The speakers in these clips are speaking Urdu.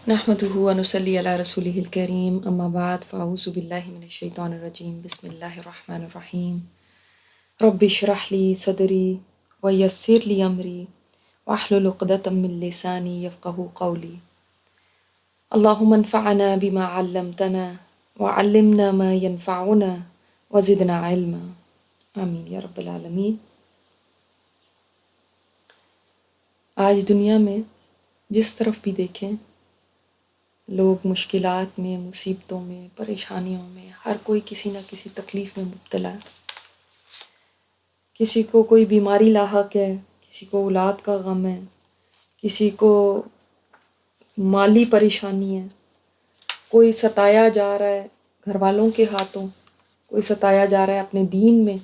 نحمده ونصلي على رسوله الكريم اما بعد فاعوذ بالله من الشیطان الرجیم بسم اللہ الرحمن الرحیم رب اشرح لي صدری ويسر لي امری واحلل عقدة من لسانی یفقهوا قولی اللهم انفعنا بما علمتنا وعلمنا ما ينفعنا وزدنا علما آمین یا رب العالمین۔ آج دنیا میں جس طرف بھی دیکھیں لوگ مشکلات میں، مصیبتوں میں، پریشانیوں میں، ہر کوئی کسی نہ کسی تکلیف میں مبتلا ہے۔ کسی کو کوئی بیماری لاحق ہے، کسی کو اولاد کا غم ہے، کسی کو مالی پریشانی ہے، کوئی ستایا جا رہا ہے گھر والوں کے ہاتھوں، کوئی ستایا جا رہا ہے اپنے دین میں۔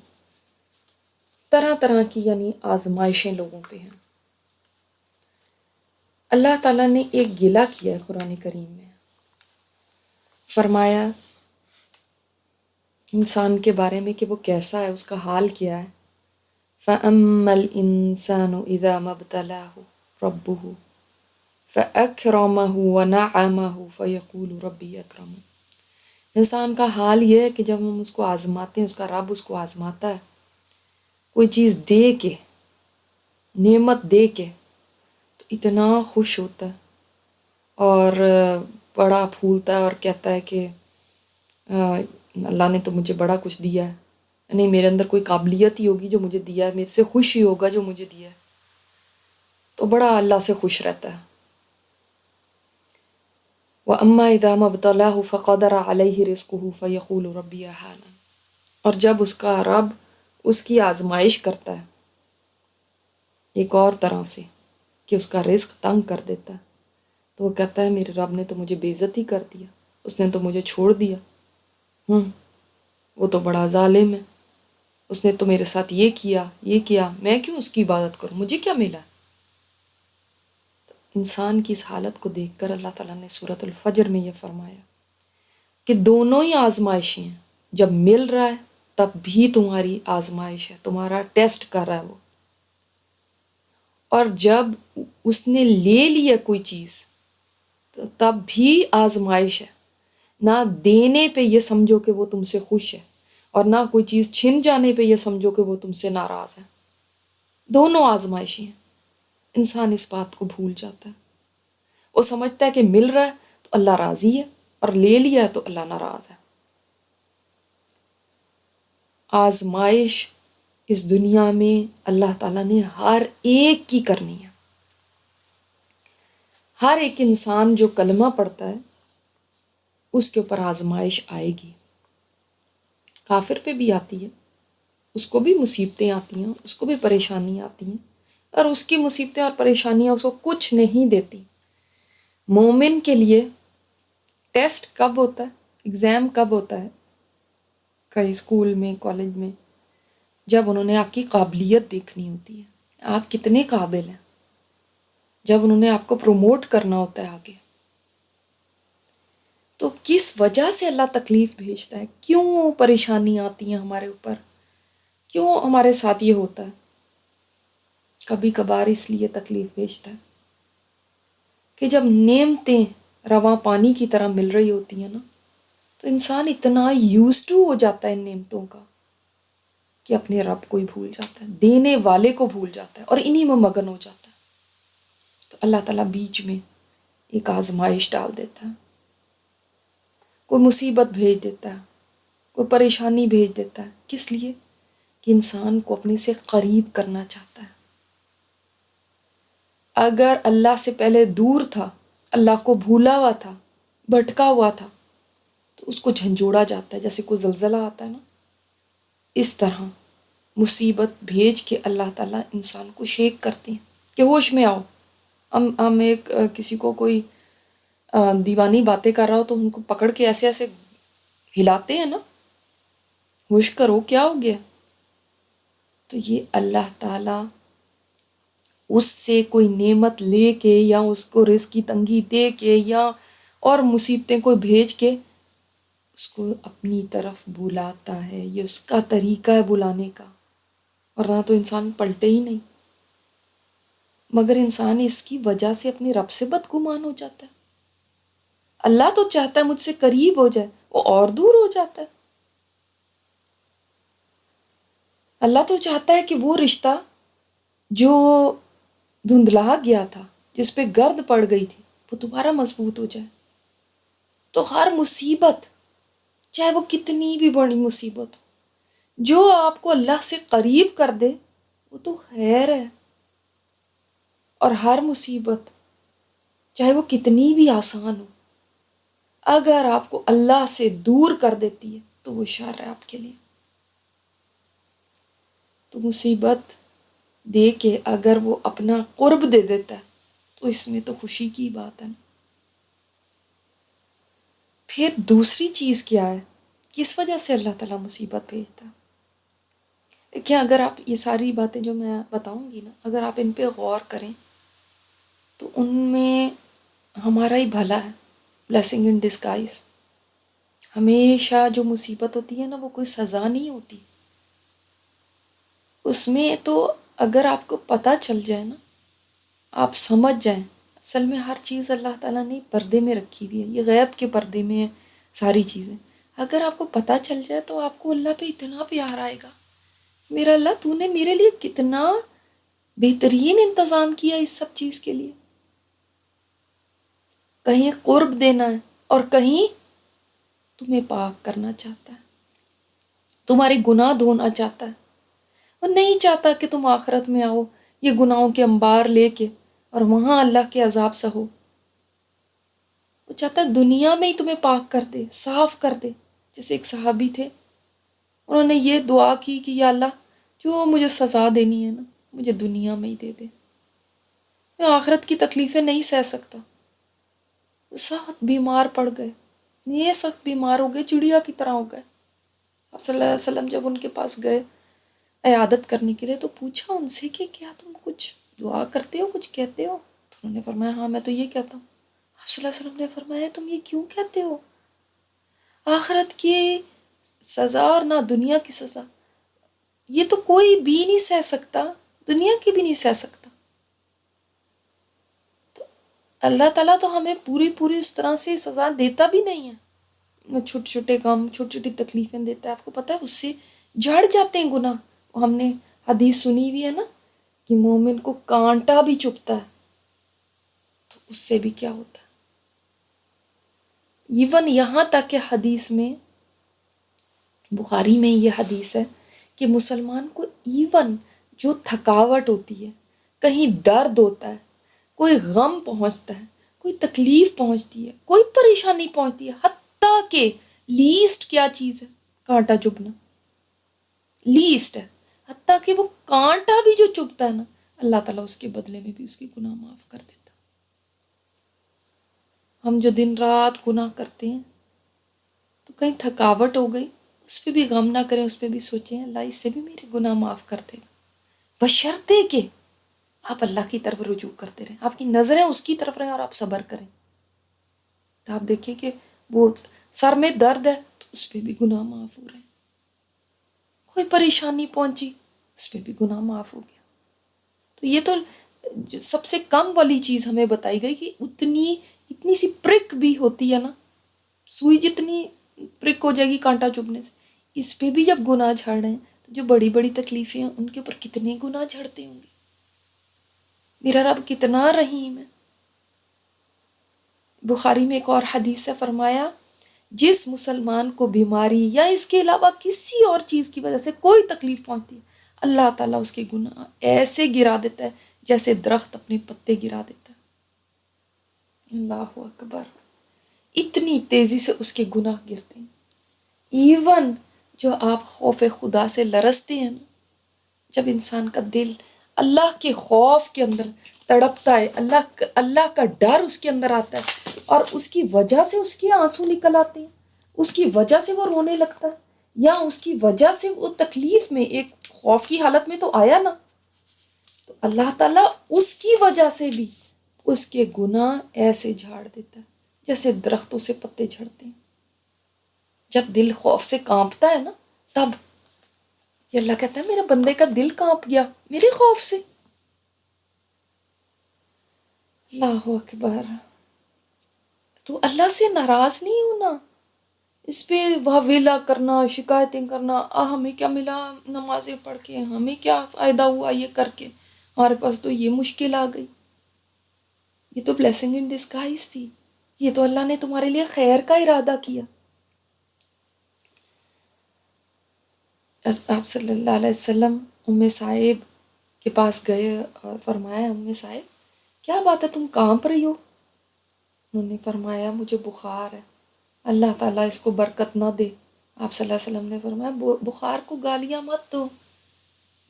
طرح طرح کی آزمائشیں لوگوں پہ ہیں۔ اللہ تعالیٰ نے ایک گلہ کیا ہے قرآن کریم میں، فرمایا انسان کے بارے میں کہ وہ کیسا ہے، اس کا حال کیا ہے۔ فَأَمَّا الْإِنسَانُ إِذَا مَا ابْتَلَاهُ رَبُّهُ فَأَكْرَمَهُ وَنَعَّمَهُ فَيَقُولُ رَبِّي أَكْرَمَنِ۔ انسان کا حال یہ ہے کہ جب ہم اس کو آزماتے ہیں، اس کا رب اس کو آزماتا ہے، کوئی چیز دے کے، نعمت دے کے، تو اتنا خوش ہوتا ہے اور بڑا پھولتا ہے اور کہتا ہے کہ اللہ نے تو مجھے بڑا کچھ دیا ہے، نہیں میرے اندر کوئی قابلیت ہی ہوگی جو مجھے دیا ہے، میرے سے خوش ہی ہوگا جو مجھے دیا ہے، تو بڑا اللہ سے خوش رہتا ہے۔ وَأَمَّا إِذَا مَا ابْتَلَاهُ فَقَدَرَ عَلَيْهِ رِزْقُهُ فَيَقُولُ رَبِّي أَهَانَنِ۔ اور جب اس کا رب اس کی آزمائش کرتا ہے ایک اور طرح سے کہ اس کا رزق تنگ کر دیتا ہے، تو وہ کہتا ہے میرے رب نے تو مجھے بے عزتی کر دیا، اس نے تو مجھے چھوڑ دیا، وہ تو بڑا ظالم ہے، اس نے تو میرے ساتھ یہ کیا، میں کیوں اس کی عبادت کروں، مجھے کیا ملا۔ تو انسان کی اس حالت کو دیکھ کر اللہ تعالیٰ نے سورۃ الفجر میں یہ فرمایا کہ دونوں ہی آزمائشیں ہیں، جب مل رہا ہے تب بھی تمہاری آزمائش ہے، تمہارا ٹیسٹ کر رہا ہے وہ، اور جب اس نے لے لیا کوئی چیز تو تب بھی آزمائش ہے۔ نہ دینے پہ یہ سمجھو کہ وہ تم سے خوش ہے، اور نہ کوئی چیز چھن جانے پہ یہ سمجھو کہ وہ تم سے ناراض ہے۔ دونوں آزمائشیں ہیں۔ انسان اس بات کو بھول جاتا ہے، وہ سمجھتا ہے کہ مل رہا ہے تو اللہ راضی ہے، اور لے لیا ہے تو اللہ ناراض ہے۔ آزمائش اس دنیا میں اللہ تعالیٰ نے ہر ایک کی کرنی ہے۔ ہر ایک انسان جو کلمہ پڑھتا ہے اس کے اوپر آزمائش آئے گی۔ کافر پہ بھی آتی ہے، اس کو بھی مصیبتیں آتی ہیں، اس کو بھی پریشانی آتی ہیں، اور اس کی مصیبتیں اور پریشانیاں اس کو کچھ نہیں دیتی۔ مومن کے لیے ٹیسٹ کب ہوتا ہے، ایگزام کب ہوتا ہے، کئی اسکول میں، کالج میں، جب انہوں نے آپ کی قابلیت دیکھنی ہوتی ہے، آپ کتنے قابل ہیں، جب انہوں نے آپ کو پروموٹ کرنا ہوتا ہے آگے۔ تو کس وجہ سے اللہ تکلیف بھیجتا ہے، کیوں پریشانی آتی ہیں ہمارے اوپر، کیوں ہمارے ساتھ یہ ہوتا ہے؟ کبھی کبھار اس لیے تکلیف بھیجتا ہے کہ جب نعمتیں رواں پانی کی طرح مل رہی ہوتی ہیں نا، تو انسان اتنا یوز ٹو ہو جاتا ہے ان نعمتوں کا کہ اپنے رب کو ہی بھول جاتا ہے، دینے والے کو بھول جاتا ہے، اور انہی میں مگن ہو جاتا ہے۔ تو اللہ تعالیٰ بیچ میں ایک آزمائش ڈال دیتا ہے، کوئی مصیبت بھیج دیتا ہے، کوئی پریشانی بھیج دیتا ہے، کس لیے؟ کہ انسان کو اپنے سے قریب کرنا چاہتا ہے۔ اگر اللہ سے پہلے دور تھا، اللہ کو بھولا ہوا تھا، بھٹکا ہوا تھا، تو اس کو جھنجھوڑا جاتا ہے، جیسے کوئی زلزلہ آتا ہے نا، اس طرح مصیبت بھیج کے اللہ تعالیٰ انسان کو شیک کرتے ہیں کہ ہوش میں آؤ۔ ہم ایک کسی کو کوئی دیوانی باتیں کر رہا ہو تو ان کو پکڑ کے ایسے ایسے ہلاتے ہیں نا، ہوش کرو کیا ہو گیا۔ تو یہ اللہ تعالیٰ اس سے کوئی نعمت لے کے، یا اس کو رزق کی تنگی دے کے، یا اور مصیبتیں کوئی بھیج کے اس کو اپنی طرف بلاتا ہے۔ یہ اس کا طریقہ ہے بلانے کا، ورنہ تو انسان پلٹے ہی نہیں۔ مگر انسان اس کی وجہ سے اپنے رب سے بدگمان ہو جاتا ہے۔ اللہ تو چاہتا ہے مجھ سے قریب ہو جائے، وہ اور دور ہو جاتا ہے۔ اللہ تو چاہتا ہے کہ وہ رشتہ جو دھندلا گیا تھا، جس پہ گرد پڑ گئی تھی، وہ دوبارہ مضبوط ہو جائے۔ تو ہر مصیبت، چاہے وہ کتنی بھی بڑی مصیبت ہو، جو آپ کو اللہ سے قریب کر دے وہ تو خیر ہے۔ اور ہر مصیبت، چاہے وہ کتنی بھی آسان ہو، اگر آپ کو اللہ سے دور کر دیتی ہے تو وہ شر ہے آپ کے لیے۔ تو مصیبت دے کے اگر وہ اپنا قرب دے دیتا ہے تو اس میں تو خوشی کی بات ہے نا۔ پھر دوسری چیز کیا ہے، کس وجہ سے اللہ تعالیٰ مصیبت بھیجتا ہے؟ دیکھیں، اگر آپ یہ ساری باتیں جو میں بتاؤں گی نا، اگر آپ ان پہ غور کریں تو ان میں ہمارا ہی بھلا ہے، بلیسنگ ان ڈسگائز۔ ہمیشہ جو مصیبت ہوتی ہے نا، وہ کوئی سزا نہیں ہوتی، اس میں تو اگر آپ کو پتہ چل جائے نا، آپ سمجھ جائیں، اصل میں ہر چیز اللہ تعالیٰ نے پردے میں رکھی ہوئی ہے، یہ غیب کے پردے میں ہے ساری چیزیں۔ اگر آپ کو پتہ چل جائے تو آپ کو اللہ پہ اتنا پیار آئے گا، میرا اللہ تو نے میرے لیے کتنا بہترین انتظام کیا اس سب چیز کے لیے۔ کہیں قرب دینا ہے اور کہیں تمہیں پاک کرنا چاہتا ہے، تمہارے گناہ دھونا چاہتا ہے، اور نہیں چاہتا کہ تم آخرت میں آؤ یہ گناہوں کے انبار لے کے اور وہاں اللہ کے عذاب سہو۔ وہ چاہتا ہے دنیا میں ہی تمہیں پاک کر دے، صاف کر دے۔ جیسے ایک صحابی تھے، انہوں نے یہ دعا کی کہ یا اللہ جو مجھے سزا دینی ہے نا، مجھے دنیا میں ہی دے دے، میں آخرت کی تکلیفیں نہیں سہ سکتا۔ سخت بیمار پڑ گئے، یہ سخت بیمار ہو گئے، چڑیا کی طرح ہو گئے۔ آپ صلی اللہ علیہ وسلم جب ان کے پاس گئے عیادت کرنے کے لیے تو پوچھا ان سے کہ کیا تم کچھ دعا کرتے ہو، کچھ کہتے ہو؟ تو انہوں نے فرمایا ہاں میں تو یہ کہتا ہوں۔ آپ صلی اللہ علیہ وسلم نے فرمایا تم یہ کیوں کہتے ہو؟ آخرت کی سزا اور نہ دنیا کی سزا، یہ تو کوئی بھی نہیں سہ سکتا، دنیا کی بھی نہیں سہ سکتا۔ تو اللہ تعالیٰ تو ہمیں پوری پوری اس طرح سے سزا دیتا بھی نہیں ہے، وہ چھوٹے چھوٹے کام، چھوٹی چھوٹی تکلیفیں دیتا ہے۔ آپ کو پتہ ہے اس سے جھڑ جاتے ہیں گناہ۔ ہم نے حدیث سنی ہوئی ہے نا کہ مومن کو کانٹا بھی چبھتا ہے، تو اس سے بھی کیا ہوتا ہے۔ ایون یہاں تک کہ حدیث میں، بخاری میں یہ حدیث ہے کہ مسلمان کو ایون جو تھکاوٹ ہوتی ہے، کہیں درد ہوتا ہے، کوئی غم پہنچتا ہے، کوئی تکلیف پہنچتی ہے، کوئی پریشانی پہنچتی ہے، حتیٰ کہ لیسٹ کیا چیز ہے، کانٹا چبھنا لیسٹ ہے، حتیٰ کہ وہ کانٹا بھی جو چبھتا ہے نا، اللہ تعالیٰ اس کے بدلے میں بھی اس کے گناہ معاف کر دیتا۔ ہم جو دن رات گناہ کرتے ہیں تو کہیں تھکاوٹ ہو گئی، اس پہ بھی غم نہ کریں، اس پہ بھی سوچیں اللہ اس سے بھی میرے گناہ معاف کر دے گا، بشرطے کہ آپ اللہ کی طرف رجوع کرتے رہیں، آپ کی نظریں اس کی طرف رہیں اور آپ صبر کریں۔ تو آپ دیکھیں کہ وہ سر میں درد ہے تو اس پہ بھی گناہ معاف ہو رہے ہیں، کوئی پریشانی پہنچی اس پہ بھی گناہ معاف ہو گیا۔ تو یہ تو سب سے کم والی چیز ہمیں بتائی گئی کہ اتنی سی پرک بھی ہوتی ہے نا، سوئی جتنی پرک ہو جائے گی کانٹا چبھنے سے، اس پہ بھی جب گناہ جھڑ رہے ہیں تو جو بڑی بڑی تکلیفیں ہیں ان کے اوپر کتنے گناہ جھڑتے ہوں گے۔ میرا رب کتنا رحیم ہے۔ بخاری میں ایک اور حدیث سے فرمایا جس مسلمان کو بیماری یا اس کے علاوہ کسی اور چیز کی وجہ سے کوئی تکلیف پہنچتی ہے، اللہ تعالیٰ اس کے گناہ ایسے گرا دیتا ہے جیسے درخت اپنے پتے گرا دیتا ہے۔ اللہ اکبر، اتنی تیزی سے اس کے گناہ گرتے ہیں۔ ایون جو آپ خوف خدا سے لرزتے ہیں نا، جب انسان کا دل اللہ کے خوف کے اندر تڑپتا ہے، اللہ کا ڈر اس کے اندر آتا ہے اور اس کی وجہ سے اس کے آنسو نکل آتے ہیں، اس کی وجہ سے وہ رونے لگتا ہے، یا اس کی وجہ سے وہ تکلیف میں ایک خوف کی حالت میں تو آیا نا، تو اللہ تعالیٰ اس کی وجہ سے بھی اس کے گناہ ایسے جھاڑ دیتا ہے جیسے درختوں سے پتے جھڑتے ہیں۔ جب دل خوف سے کانپتا ہے نا، تب یہ اللہ کہتا ہے میرے بندے کا دل کانپ گیا میرے خوف سے۔ اللہ اکبر۔ تو اللہ سے ناراض نہیں ہونا، اس پہ واویلا کرنا، شکایتیں کرنا، ہمیں کیا ملا نمازیں پڑھ کے، ہمیں کیا فائدہ ہوا یہ کر کے، ہمارے پاس تو یہ مشکل آ گئی. یہ تو بلیسنگ ان ڈسگائز تھی، یہ تو اللہ نے تمہارے لیے خیر کا ارادہ کیا. آپ صلی اللہ علیہ وسلم ام صائب کے پاس گئے اور فرمایا ام صائب کیا بات ہے تم کانپ رہی ہو؟ انہوں نے فرمایا مجھے بخار ہے، اللہ تعالیٰ اس کو برکت نہ دے. آپ صلی اللہ علیہ وسلم نے فرمایا بخار کو گالیاں مت دو،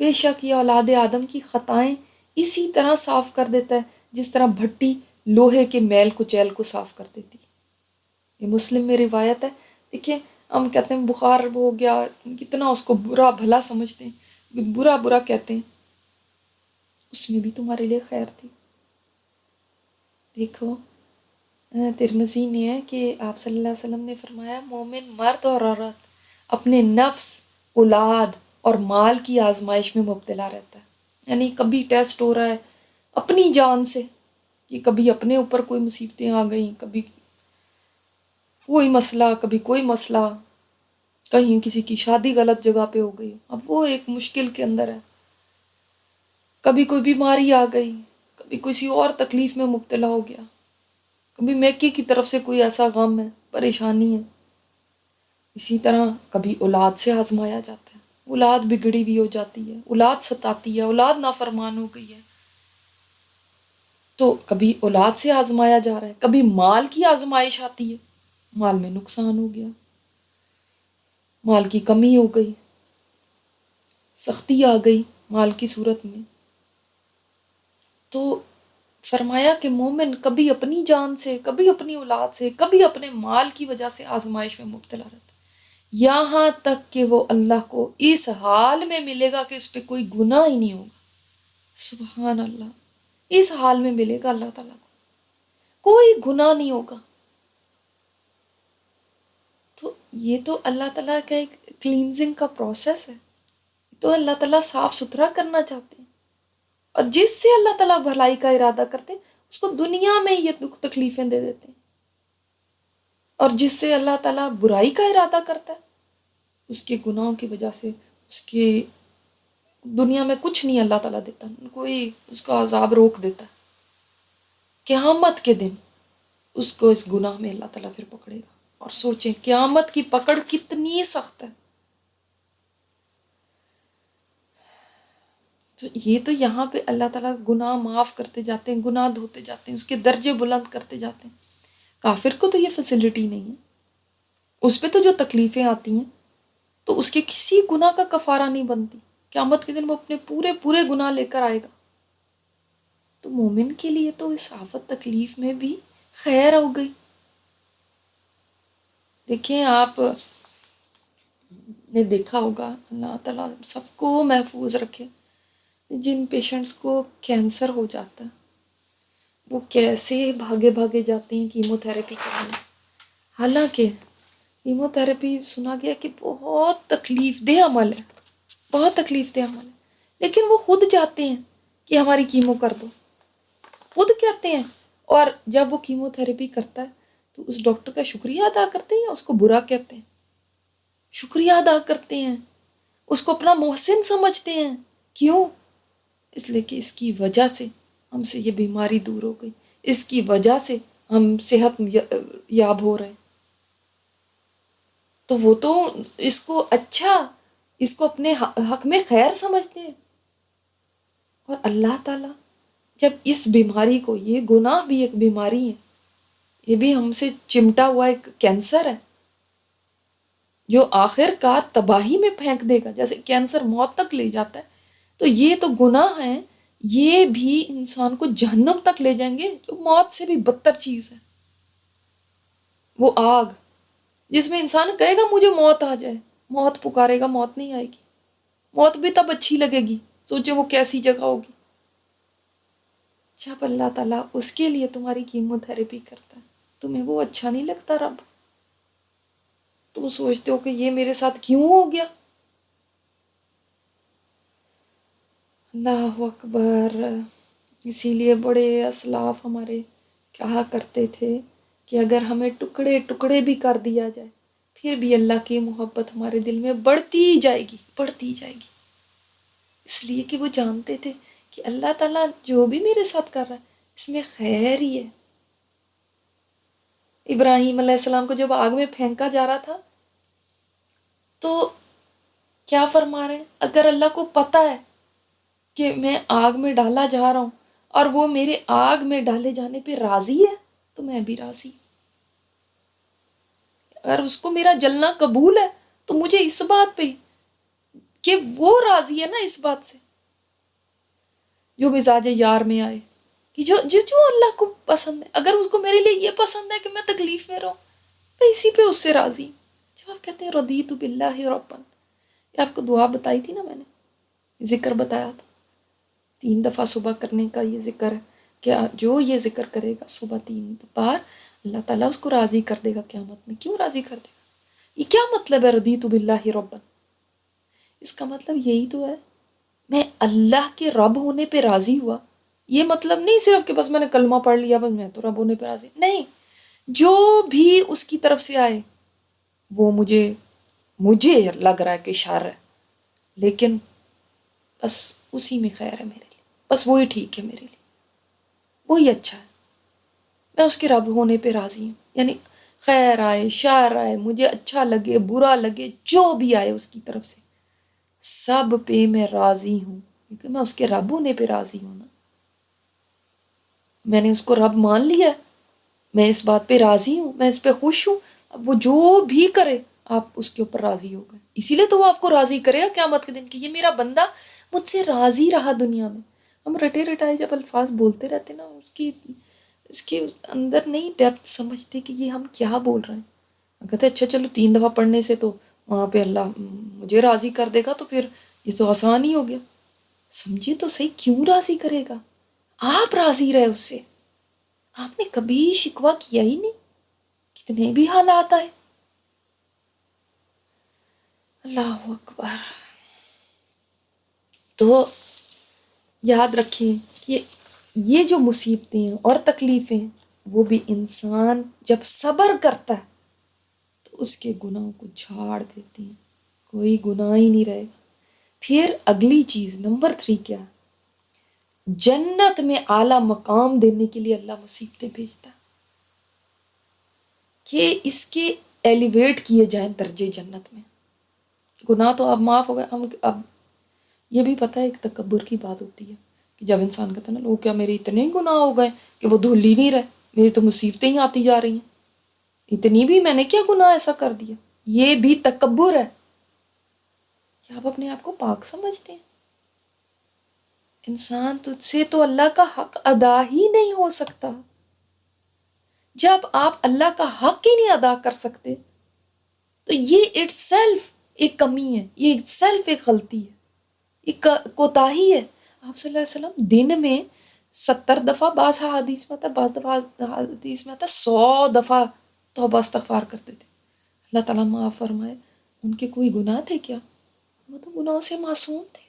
بے شک یہ اولاد آدم کی خطائیں اسی طرح صاف کر دیتا ہے جس طرح بھٹی لوہے کے میل کچیل کو صاف کر دیتی. یہ مسلم میں روایت ہے. دیکھیں ہم کہتے ہیں بخار ہو گیا، کتنا اس کو برا بھلا سمجھتے ہیں، برا برا کہتے ہیں، اس میں بھی تمہارے لیے خیر تھی. دیکھو ترمذی میں ہے کہ آپ صلی اللہ علیہ وسلم نے فرمایا مومن مرد اور عورت اپنے نفس، اولاد اور مال کی آزمائش میں مبتلا رہتا ہے. یعنی کبھی ٹیسٹ ہو رہا ہے اپنی جان سے، کہ کبھی اپنے اوپر کوئی مصیبتیں آ گئیں، کبھی کوئی مسئلہ، کبھی کوئی مسئلہ، کہیں کسی کی شادی غلط جگہ پہ ہو گئی، اب وہ ایک مشکل کے اندر ہے، کبھی کوئی بیماری آ گئی، کبھی کسی اور تکلیف میں مبتلا ہو گیا، کبھی میکے کی طرف سے کوئی ایسا غم ہے، پریشانی ہے. اسی طرح کبھی اولاد سے آزمایا جاتا ہے، اولاد بگڑی ہوئی ہو جاتی ہے، اولاد ستاتی ہے، اولاد نافرمان ہو گئی ہے، تو کبھی اولاد سے آزمایا جا رہا ہے، کبھی مال کی آزمائش آتی ہے، مال میں نقصان ہو گیا، مال کی کمی ہو گئی، سختی آ گئی مال کی صورت میں. تو فرمایا کہ مومن کبھی اپنی جان سے، کبھی اپنی اولاد سے، کبھی اپنے مال کی وجہ سے آزمائش میں مبتلا رہتا ہے، یہاں تک کہ وہ اللہ کو اس حال میں ملے گا کہ اس پہ کوئی گناہ ہی نہیں ہوگا. سبحان اللہ، اس حال میں ملے گا اللہ تعالیٰ کو، کوئی گناہ نہیں ہوگا. تو یہ تو اللہ تعالیٰ کا ایک کلینزنگ کا پروسیس ہے، تو اللہ تعالیٰ صاف ستھرا کرنا چاہتے ہیں، اور جس سے اللہ تعالیٰ بھلائی کا ارادہ کرتے ہیں اس کو دنیا میں یہ دکھ تکلیفیں دے دیتے ہیں، اور جس سے اللہ تعالیٰ برائی کا ارادہ کرتا ہے اس کے گناہوں کی وجہ سے اس کے دنیا میں کچھ نہیں اللہ تعالیٰ دیتا، کوئی اس کا عذاب روک دیتا ہے. قیامت کے دن اس کو اس گناہ میں اللہ تعالیٰ پھر پکڑے گا. اور سوچیں قیامت کی پکڑ کتنی سخت ہے. تو یہ تو یہاں پہ اللہ تعالیٰ گناہ معاف کرتے جاتے ہیں، گناہ دھوتے جاتے ہیں، اس کے درجے بلند کرتے جاتے ہیں. کافر کو تو یہ فیسلٹی نہیں ہے، اس پہ تو جو تکلیفیں آتی ہیں تو اس کے کسی گناہ کا کفارہ نہیں بنتی. قیامت کے دن وہ اپنے پورے پورے گناہ لے کر آئے گا. تو مومن کے لیے تو اس آفت تکلیف میں بھی خیر ہو گئی. دیکھیں آپ نے دیکھا ہوگا، اللہ تعالیٰ سب کو محفوظ رکھے، جن پیشنٹس کو کینسر ہو جاتا ہے وہ کیسے بھاگے بھاگے جاتے ہیں کیمو تھراپی کرانے. حالانکہ کیمو تھراپی سنا گیا کہ بہت تکلیف دہ عمل ہے، بہت تکلیف دہ عمل ہے، لیکن وہ خود جاتے ہیں کہ ہماری کیمو کر دو، خود کہتے ہیں. اور جب وہ کیمو تھراپی کرتا ہے تو اس ڈاکٹر کا شکریہ ادا کرتے ہیں یا اس کو برا کہتے ہیں؟ شکریہ ادا کرتے ہیں، اس کو اپنا محسن سمجھتے ہیں. کیوں؟ اس لیے کہ اس کی وجہ سے ہم سے یہ بیماری دور ہو گئی، اس کی وجہ سے ہم صحت یاب ہو رہے ہیں. تو وہ تو اس کو اچھا، اس کو اپنے حق میں خیر سمجھتے ہیں. اور اللہ تعالیٰ جب اس بیماری کو، یہ گناہ بھی ایک بیماری ہے، یہ بھی ہم سے چمٹا ہوا ایک کینسر ہے جو آخر کار تباہی میں پھینک دے گا، جیسے کینسر موت تک لے جاتا ہے تو یہ تو گناہ ہیں، یہ بھی انسان کو جہنم تک لے جائیں گے، جو موت سے بھی بدتر چیز ہے. وہ آگ جس میں انسان کہے گا مجھے موت آ جائے، موت پکارے گا موت نہیں آئے گی، موت بھی تب اچھی لگے گی، سوچے وہ کیسی جگہ ہوگی جب اللہ تعالیٰ اس کے لیے تمہاری کیمو تھراپی کرتا ہے. تمہیں وہ اچھا نہیں لگتا رب؟ تم سوچتے ہو کہ یہ میرے ساتھ کیوں ہو گیا؟ اللہ اکبر. اسی لیے بڑے اسلاف ہمارے کہا کرتے تھے کہ اگر ہمیں ٹکڑے ٹکڑے بھی کر دیا جائے پھر بھی اللہ کی محبت ہمارے دل میں بڑھتی جائے گی، بڑھتی جائے گی، اس لیے کہ وہ جانتے تھے کہ اللہ تعالیٰ جو بھی میرے ساتھ کر رہا ہے اس میں خیر ہی ہے۔ ابراہیم علیہ السلام کو جب آگ میں پھینکا جا رہا تھا تو کیا فرما رہے ہیں؟ اگر اللہ کو پتہ ہے کہ میں آگ میں ڈالا جا رہا ہوں اور وہ میرے آگ میں ڈالے جانے پہ راضی ہے تو میں بھی راضی ہوں۔ اگر اس کو میرا جلنا قبول ہے تو مجھے اس بات پہ کہ وہ راضی ہے نا، اس بات سے جو مزاج یار میں آئے، کہ جو اللہ کو پسند ہے، اگر اس کو میرے لیے یہ پسند ہے کہ میں تکلیف میں رہوں میں اسی پہ اس سے راضی ہوں۔ جب آپ کہتے ہیں رضیت باللہ ربا، یہ آپ کو دعا بتائی تھی نا، میں نے ذکر بتایا تھا 3 دفعہ صبح کرنے کا، یہ ذکر ہے کہ جو یہ ذکر کرے گا صبح 3 بار اللہ تعالیٰ اس کو راضی کر دے گا قیامت میں۔ کیوں راضی کر دے گا؟ یہ کیا مطلب ہے رضیت باللہ ربا؟ اس کا مطلب یہی تو ہے، میں اللہ کے رب ہونے پہ راضی ہوا۔ یہ مطلب نہیں صرف کہ بس میں نے کلمہ پڑھ لیا بس میں تو رب ہونے پہ راضی نہیں، جو بھی اس کی طرف سے آئے وہ مجھے لگ رہا ہے کہ شر ہے، لیکن بس اسی میں خیر ہے میرے لیے، بس وہی ٹھیک ہے میرے لیے، وہی اچھا ہے، میں اس کے رب ہونے پہ راضی ہوں۔ یعنی خیر آئے شر آئے، مجھے اچھا لگے برا لگے، جو بھی آئے اس کی طرف سے سب پہ میں راضی ہوں، کیونکہ میں اس کے رب ہونے پہ راضی ہوں نا، میں نے اس کو رب مان لیا، میں اس بات پہ راضی ہوں، میں اس پہ خوش ہوں۔ اب وہ جو بھی کرے آپ اس کے اوپر راضی ہو گئے، اسی لیے تو وہ آپ کو راضی کرے گا قیامت کے دن کہ یہ میرا بندہ مجھ سے راضی رہا دنیا میں۔ ہم رٹے رٹائے جب الفاظ بولتے رہتے نا، اس کے اندر نہیں ڈیپتھ سمجھتے کہ یہ ہم کیا بول رہے ہیں۔ کہتے اچھا چلو 3 دفعہ پڑھنے سے تو وہاں پہ اللہ مجھے راضی کر دے گا تو پھر یہ تو آسان ہی ہو گیا۔ سمجھے تو صحیح، کیوں راضی کرے گا؟ آپ راضی رہے اس سے، آپ نے کبھی شکوہ کیا ہی نہیں، کتنے بھی حالات آئے۔ اللہ اکبر۔ تو یاد رکھیں کہ یہ جو مصیبتیں ہیں اور تکلیفیں وہ بھی انسان جب صبر کرتا ہے تو اس کے گناہوں کو جھاڑ دیتی ہیں، کوئی گناہ ہی نہیں رہے گا۔ پھر اگلی چیز نمبر 3 کیا ہے؟ جنت میں اعلیٰ مقام دینے کے لیے اللہ مصیبتیں بھیجتا ہے کہ اس کے ایلیویٹ کیے جائیں درجے جنت میں۔ گناہ تو اب معاف ہو گئے، ہم اب یہ بھی پتہ ہے ایک تکبر کی بات ہوتی ہے کہ جب انسان کہتا ہے نا لوگ کیا میرے اتنے گناہ ہو گئے کہ وہ دھول ہی نہیں رہے، میری تو مصیبتیں ہی آتی جا رہی ہیں، اتنی بھی میں نے کیا گناہ ایسا کر دیا۔ یہ بھی تکبر ہے کہ آپ اپنے آپ کو پاک سمجھتے ہیں۔ انسان تجھ سے تو اللہ کا حق ادا ہی نہیں ہو سکتا۔ جب آپ اللہ کا حق ہی نہیں ادا کر سکتے تو یہ اٹ سیلف ایک کمی ہے، یہ اٹ سیلف ایک غلطی ہے، ایک کوتاہی ہے۔ آپ صلی اللہ علیہ وسلم دن میں 70 دفعہ، بعض حدیث میں آتا ہے، بعض دفعہ حدیث میں آتا ہے 100 دفعہ توبہ استغفار کرتے تھے۔ اللہ تعالیٰ معاف فرمائے، ان کے کوئی گناہ تھے کیا؟ وہ تو گناہوں سے معصوم تھے،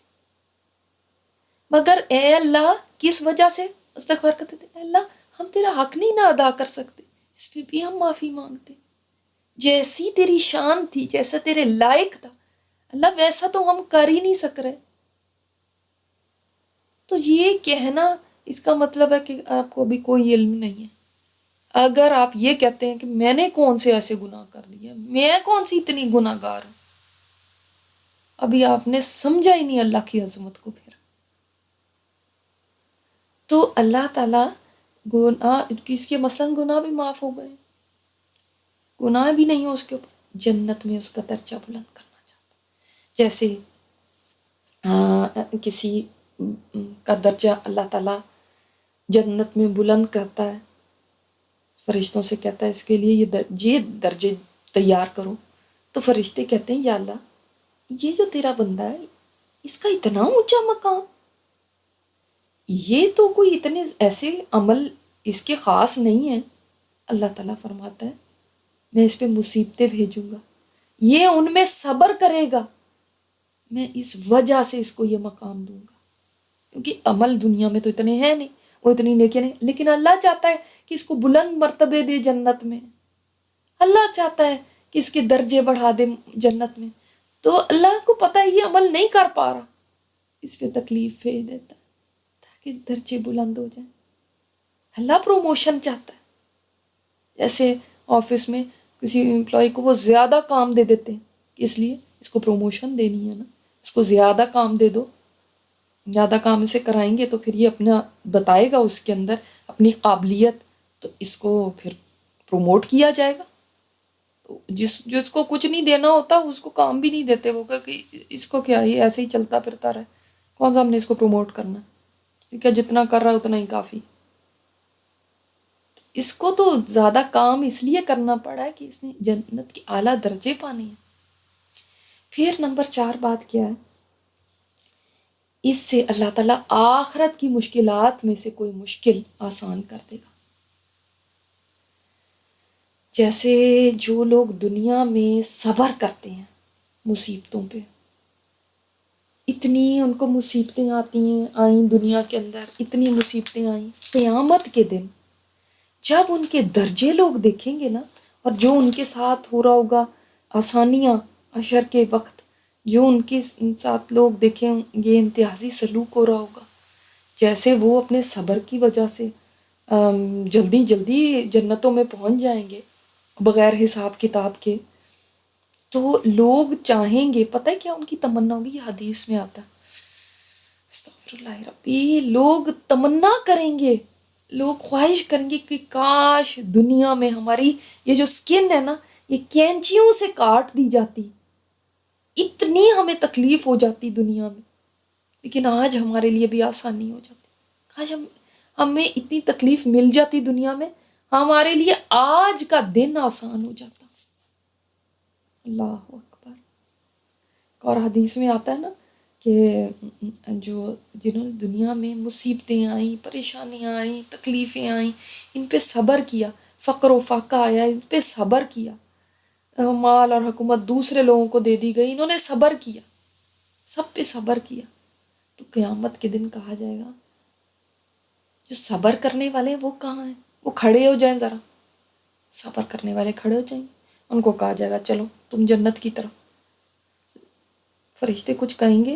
مگر اے اللہ کس وجہ سے استغفار کرتے تھے؟ اے اللہ ہم تیرا حق نہیں نہ ادا کر سکتے، اس پہ بھی ہم معافی مانگتے، جیسی تیری شان تھی، جیسا تیرے لائق تھا اللہ ویسا تو ہم کر ہی نہیں سک رہے۔ تو یہ کہنا اس کا مطلب ہے کہ آپ کو ابھی کوئی علم نہیں ہے۔ اگر آپ یہ کہتے ہیں کہ میں نے کون سے ایسے گناہ کر دیے، میں کون سی اتنی گناہ گار ہوں، ابھی آپ نے سمجھا ہی نہیں اللہ کی عظمت کو۔ پھر تو اللہ تعالیٰ گناہ کس کے مثلاً گناہ بھی معاف ہو گئے، گناہ بھی نہیں ہو اس کے اوپر، جنت میں اس کا درجہ بلند کرنا چاہتا ہے۔ جیسے کسی کا درجہ اللہ تعالیٰ جنت میں بلند کرتا ہے، فرشتوں سے کہتا ہے اس کے لیے یہ درجے تیار کرو، تو فرشتے کہتے ہیں یا اللہ یہ جو تیرا بندہ ہے اس کا اتنا اونچا مقام، یہ تو کوئی اتنے ایسے عمل اس کے خاص نہیں ہیں۔ اللہ تعالیٰ فرماتا ہے میں اس پہ مصیبتیں بھیجوں گا، یہ ان میں صبر کرے گا، میں اس وجہ سے اس کو یہ مقام دوں گا، کیونکہ عمل دنیا میں تو اتنے ہیں نہیں، وہ اتنی نیکیاں نہیں، لیکن اللہ چاہتا ہے کہ اس کو بلند مرتبے دے جنت میں، اللہ چاہتا ہے کہ اس کے درجے بڑھا دے جنت میں، تو اللہ کو پتہ ہے یہ عمل نہیں کر پا رہا، اس پہ تکلیف بھیج دیتا ہے تاکہ درجے بلند ہو جائیں۔ اللہ پروموشن چاہتا ہے، جیسے آفس میں کسی امپلائی کو وہ زیادہ کام دے دیتے ہیں، اس لیے اس کو پروموشن دینی ہے نا، اس کو زیادہ کام دے دو، زیادہ کام اسے کرائیں گے تو پھر یہ اپنا بتائے گا اس کے اندر اپنی قابلیت، تو اس کو پھر پروموٹ کیا جائے گا۔ تو جس کو کچھ نہیں دینا ہوتا اس کو کام بھی نہیں دیتے، وہ کہ اس کو کیا، یہ ایسے ہی چلتا پھرتا رہے، کون سا ہم نے اس کو پروموٹ کرنا ہے، کیا جتنا کر رہا ہے اتنا ہی کافی۔ اس کو تو زیادہ کام اس لیے کرنا پڑا ہے کہ اس نے جنت کے اعلیٰ درجے پانے ہیں۔ پھر نمبر 4 بات کیا ہے، اس سے اللہ تعالیٰ آخرت کی مشکلات میں سے کوئی مشکل آسان کر دے گا۔ جیسے جو لوگ دنیا میں صبر کرتے ہیں مصیبتوں پہ، اتنی ان کو مصیبتیں آتی ہیں، آئیں دنیا کے اندر اتنی مصیبتیں آئیں، قیامت کے دن جب ان کے درجے لوگ دیکھیں گے نا، اور جو ان کے ساتھ ہو رہا ہوگا آسانیاں حشر کے وقت، جو ان کے ساتھ لوگ دیکھیں گے امتیازی سلوک ہو رہا ہوگا، جیسے وہ اپنے صبر کی وجہ سے جلدی جلدی جنتوں میں پہنچ جائیں گے بغیر حساب کتاب کے، تو لوگ چاہیں گے، پتہ ہے کیا ان کی تمنا ہوگی، یہ حدیث میں آتا ہے، استغفر اللہ ربی، لوگ تمنا کریں گے، لوگ خواہش کریں گے کہ کاش دنیا میں ہماری یہ جو سکن ہے نا، یہ کینچیوں سے کاٹ دی جاتی، اتنی ہمیں تکلیف ہو جاتی دنیا میں، لیکن آج ہمارے لیے بھی آسانی ہو جاتی، کاش ہمیں اتنی تکلیف مل جاتی دنیا میں، ہمارے لیے آج کا دن آسان ہو جاتا۔ اللہ اکبر۔ اور حدیث میں آتا ہے نا کہ جنہوں نے دنیا میں مصیبتیں آئیں، پریشانیاں آئیں، تکلیفیں آئیں، ان پہ صبر کیا، فقر و فاقہ آیا، ان پہ صبر کیا، مال اور حکومت دوسرے لوگوں کو دے دی گئی، انہوں نے صبر کیا، سب پہ صبر کیا، تو قیامت کے دن کہا جائے گا جو صبر کرنے والے ہیں وہ کہاں ہیں، وہ کھڑے ہو جائیں، ذرا صبر کرنے والے کھڑے ہو جائیں گے، ان کو کہا جائے گا چلو تم جنت کی طرف۔ فرشتے کچھ کہیں گے،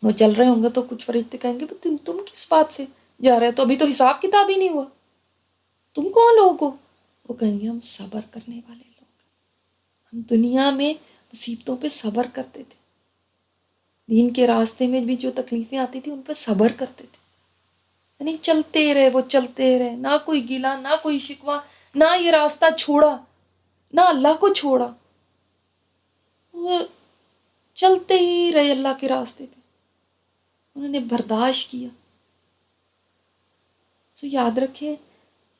وہ چل رہے ہوں گے تو کچھ فرشتے کہیں گے تم کس بات سے جا رہے ہو، تو ابھی تو حساب کتاب ہی نہیں ہوا، تم کون لوگ ہو؟ وہ کہیں گے ہم صبر کرنے والے لوگ، ہم دنیا میں مصیبتوں پہ صبر کرتے تھے، دین کے راستے میں بھی جو تکلیفیں آتی تھی ان پہ صبر کرتے تھے، یعنی چلتے رہے، وہ چلتے رہے، نہ کوئی گلا، نہ کوئی شکوہ، نہ یہ راستہ چھوڑا، نہ اللہ کو چھوڑا، وہ چلتے ہی رہے اللہ کے راستے پہ، انہوں نے برداشت کیا۔ تو یاد رکھیں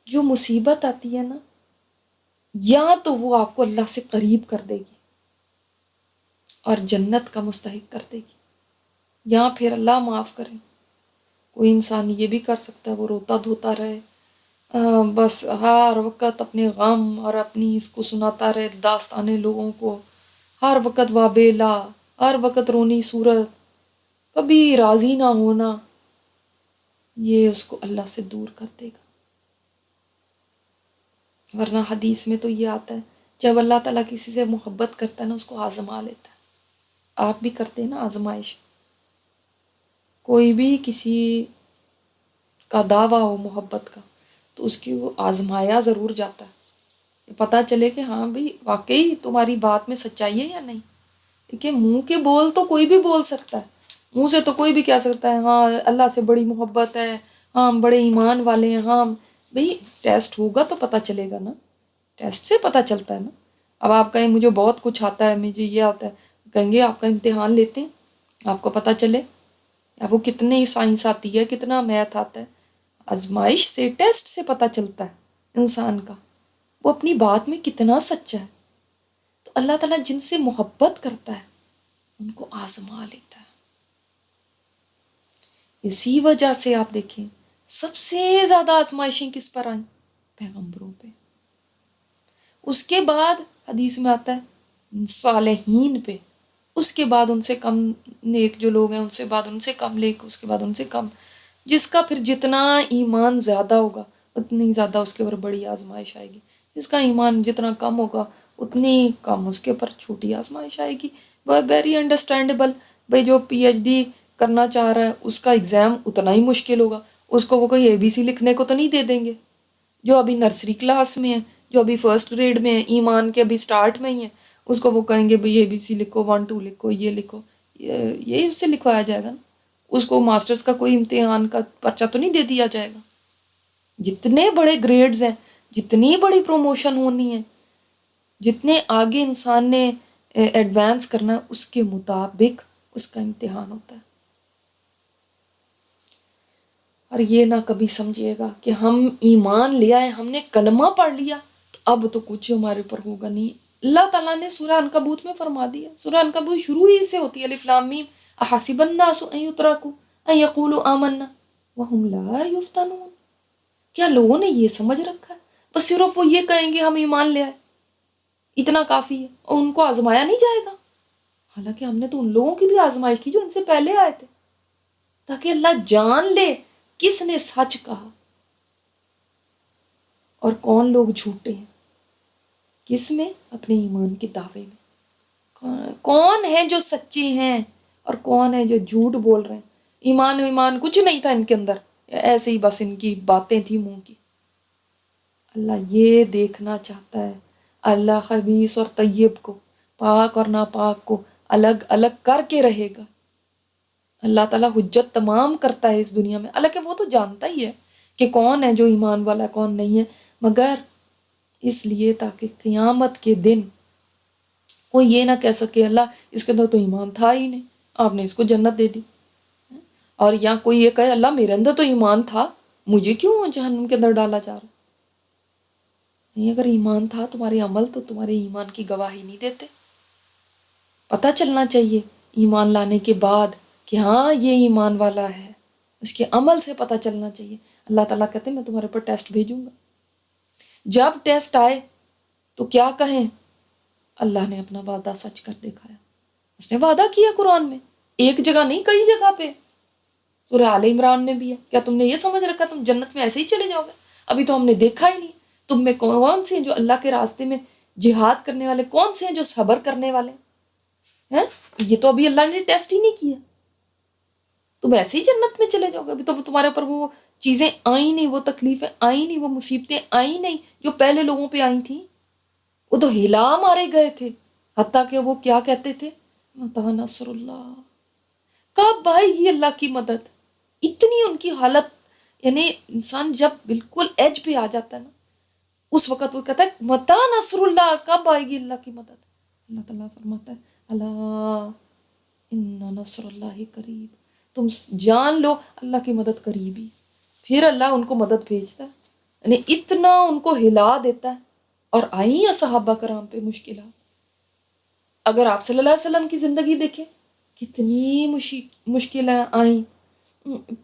جو مصیبت آتی ہے نا، یا تو وہ آپ کو اللہ سے قریب کر دے گی اور جنت کا مستحق کر دے گی، یا پھر اللہ معاف کرے، کوئی انسان یہ بھی کر سکتا ہے وہ روتا دھوتا رہے، بس ہر وقت اپنے غم اور اپنی اس کو سناتا رہے داستانے لوگوں کو، ہر وقت وابیلا، ہر وقت رونی صورت، کبھی راضی نہ ہونا، یہ اس کو اللہ سے دور کر دے گا۔ ورنہ حدیث میں تو یہ آتا ہے جب اللہ تعالیٰ کسی سے محبت کرتا ہے نا، اس کو آزما لیتا ہے۔ آپ بھی کرتے ہیں نا آزمائش، کوئی بھی کسی کا دعویٰ ہو محبت کا تو اس کی وہ آزمایا ضرور جاتا ہے، پتہ چلے کہ ہاں بھئی واقعی تمہاری بات میں سچائی ہے یا نہیں، دیکھیں منہ کے بول تو کوئی بھی بول سکتا ہے، منہ سے تو کوئی بھی کہہ سکتا ہے ہاں اللہ سے بڑی محبت ہے، ہاں ہم بڑے ایمان والے ہیں، ہاں بھئی ٹیسٹ ہوگا تو پتہ چلے گا نا، ٹیسٹ سے پتہ چلتا ہے نا۔ اب آپ کہیں مجھے بہت کچھ آتا ہے، مجھے یہ آتا ہے، کہیں گے آپ کا امتحان لیتے ہیں آپ کو پتہ چلے، اب وہ کتنے سائنس آتی ہے، کتنا میتھ آتا ہے، آزمائش سے، ٹیسٹ سے پتہ چلتا ہے انسان کا وہ اپنی بات میں کتنا سچا ہے۔ تو اللہ تعالیٰ جن سے محبت کرتا ہے ان کو آزما لیتا ہے۔ اسی وجہ سے آپ دیکھیں سب سے زیادہ آزمائشیں کس پر آئیں؟ پیغمبروں پہ، اس کے بعد حدیث میں آتا ہے صالحین پہ، اس کے بعد ان سے کم نیک جو لوگ ہیں ان سے بعد ان سے کم نیک، اس کے بعد ان سے کم، جس کا پھر جتنا ایمان زیادہ ہوگا اتنی زیادہ اس کے اوپر بڑی آزمائش آئے گی، جس کا ایمان جتنا کم ہوگا اتنی کم اس کے اوپر چھوٹی آزمائش آئے گی. Very understandable. بھائی جو پی ایچ ڈی کرنا چاہ رہا ہے اس کا ایگزام اتنا ہی مشکل ہوگا، اس کو وہ کوئی اے بی سی لکھنے کو تو نہیں دے دیں گے. جو ابھی نرسری کلاس میں ہے، جو ابھی فرسٹ گریڈ میں ہے، ایمان کے ابھی سٹارٹ میں ہی ہے، اس کو وہ کہیں گے بھئی اے بی سی لکھو، 1 2 لکھو، یہ لکھو. یہی اس سے لکھوایا جائے گا نا. اس کو ماسٹرز کا کوئی امتحان کا پرچہ تو نہیں دے دیا جائے گا. جتنے بڑے گریڈز ہیں، جتنی بڑی پروموشن ہونی ہے، جتنے آگے انسان نے ایڈوانس کرنا ہے، اس کے مطابق اس کا امتحان ہوتا ہے. اور یہ نہ کبھی سمجھیے گا کہ ہم ایمان لے آئے، ہم نے کلمہ پڑھ لیا تو اب تو کچھ ہمارے اوپر ہوگا نہیں. اللہ تعالیٰ نے سورہ عنکبوت میں فرما دیا. سورہ عنکبوت شروع ہی سے ہوتی ہے الف لام میم احسب الناس ان یترکوا ان یقولوا آمنا وهم لا یفتنون. کیا لوگوں نے یہ سمجھ رکھا ہے بس صرف وہ یہ کہیں گے ہم ایمان لے آئے اتنا کافی ہے اور ان کو آزمایا نہیں جائے گا؟ حالانکہ ہم نے تو ان لوگوں کی بھی آزمائش کی جو ان سے پہلے آئے تھے، تاکہ اللہ جان لے کس نے سچ کہا اور کون لوگ جھوٹے ہیں. کس میں؟ اپنے ایمان کے دعوے میں. کون ہیں جو سچے ہیں اور کون ہیں جو جھوٹ بول رہے ہیں. ایمان کچھ نہیں تھا ان کے اندر، ایسے ہی بس ان کی باتیں تھی منہ کی. اللہ یہ دیکھنا چاہتا ہے اللہ خبیث اور طیب کو، پاک اور ناپاک کو الگ الگ کر کے رہے گا. اللہ تعالیٰ حجت تمام کرتا ہے اس دنیا میں، حالانکہ وہ تو جانتا ہی ہے کہ کون ہے جو ایمان والا کون نہیں ہے، مگر اس لیے تاکہ قیامت کے دن کوئی یہ نہ کہہ سکے اللہ اس کے اندر تو ایمان تھا ہی نہیں، آپ نے اس کو جنت دے دی. اور یا کوئی یہ کہے اللہ میرے اندر تو ایمان تھا، مجھے کیوں جہنم کے اندر ڈالا جا رہا؟ نہیں، اگر ایمان تھا تمہارے عمل تو تمہارے ایمان کی گواہی نہیں دیتے. پتہ چلنا چاہیے ایمان لانے کے بعد کہ ہاں یہ ایمان والا ہے، اس کے عمل سے پتہ چلنا چاہیے. اللہ تعالیٰ کہتے ہیں میں تمہارے پر ٹیسٹ بھیجوں گا. جب ٹیسٹ آئے تو کیا کہیں؟ اللہ نے اپنا وعدہ سچ کر دکھایا. اس نے وعدہ کیا قرآن میں، ایک جگہ نہیں کئی جگہ پہ. سورہ آل عمران نے بھی ہے. کیا تم نے یہ سمجھ رکھا تم جنت میں ایسے ہی چلے جاؤ گے؟ ابھی تو ہم نے دیکھا ہی نہیں. تم میں کون سے ہیں جو اللہ کے راستے میں جہاد کرنے والے، کون سے ہیں جو صبر کرنے والے ہیں؟ یہ تو ابھی اللہ نے ٹیسٹ ہی نہیں کیا. تم ایسے ہی جنت میں چلے جاؤ گے؟ ابھی تو تمہارے اوپر وہ چیزیں آئی نہیں، وہ تکلیفیں آئی نہیں، وہ مصیبتیں آئی نہیں جو پہلے لوگوں پہ آئی تھیں. وہ تو ہلا مارے گئے تھے، حتیٰ کہ وہ کیا کہتے تھے؟ متی نصر اللہ، کب آئے گی اللہ کی مدد؟ اتنی ان کی حالت، یعنی انسان جب بالکل ایج پہ آ جاتا ہے نا، اس وقت وہ کہتا ہے متی نصر اللہ، کب آئے گی اللہ کی مدد؟ اللہ تعالیٰ فرماتا ہے اللہ ان نصر اللہ قریب، تم جان لو اللہ کی مدد قریب ہی. پھر اللہ ان کو مدد بھیجتا ہے، یعنی اتنا ان کو ہلا دیتا ہے. اور آئی ہیں صحابہ کرام پہ مشکلات. اگر آپ صلی اللہ علیہ وسلم کی زندگی دیکھیں کتنی مشکلیں آئیں.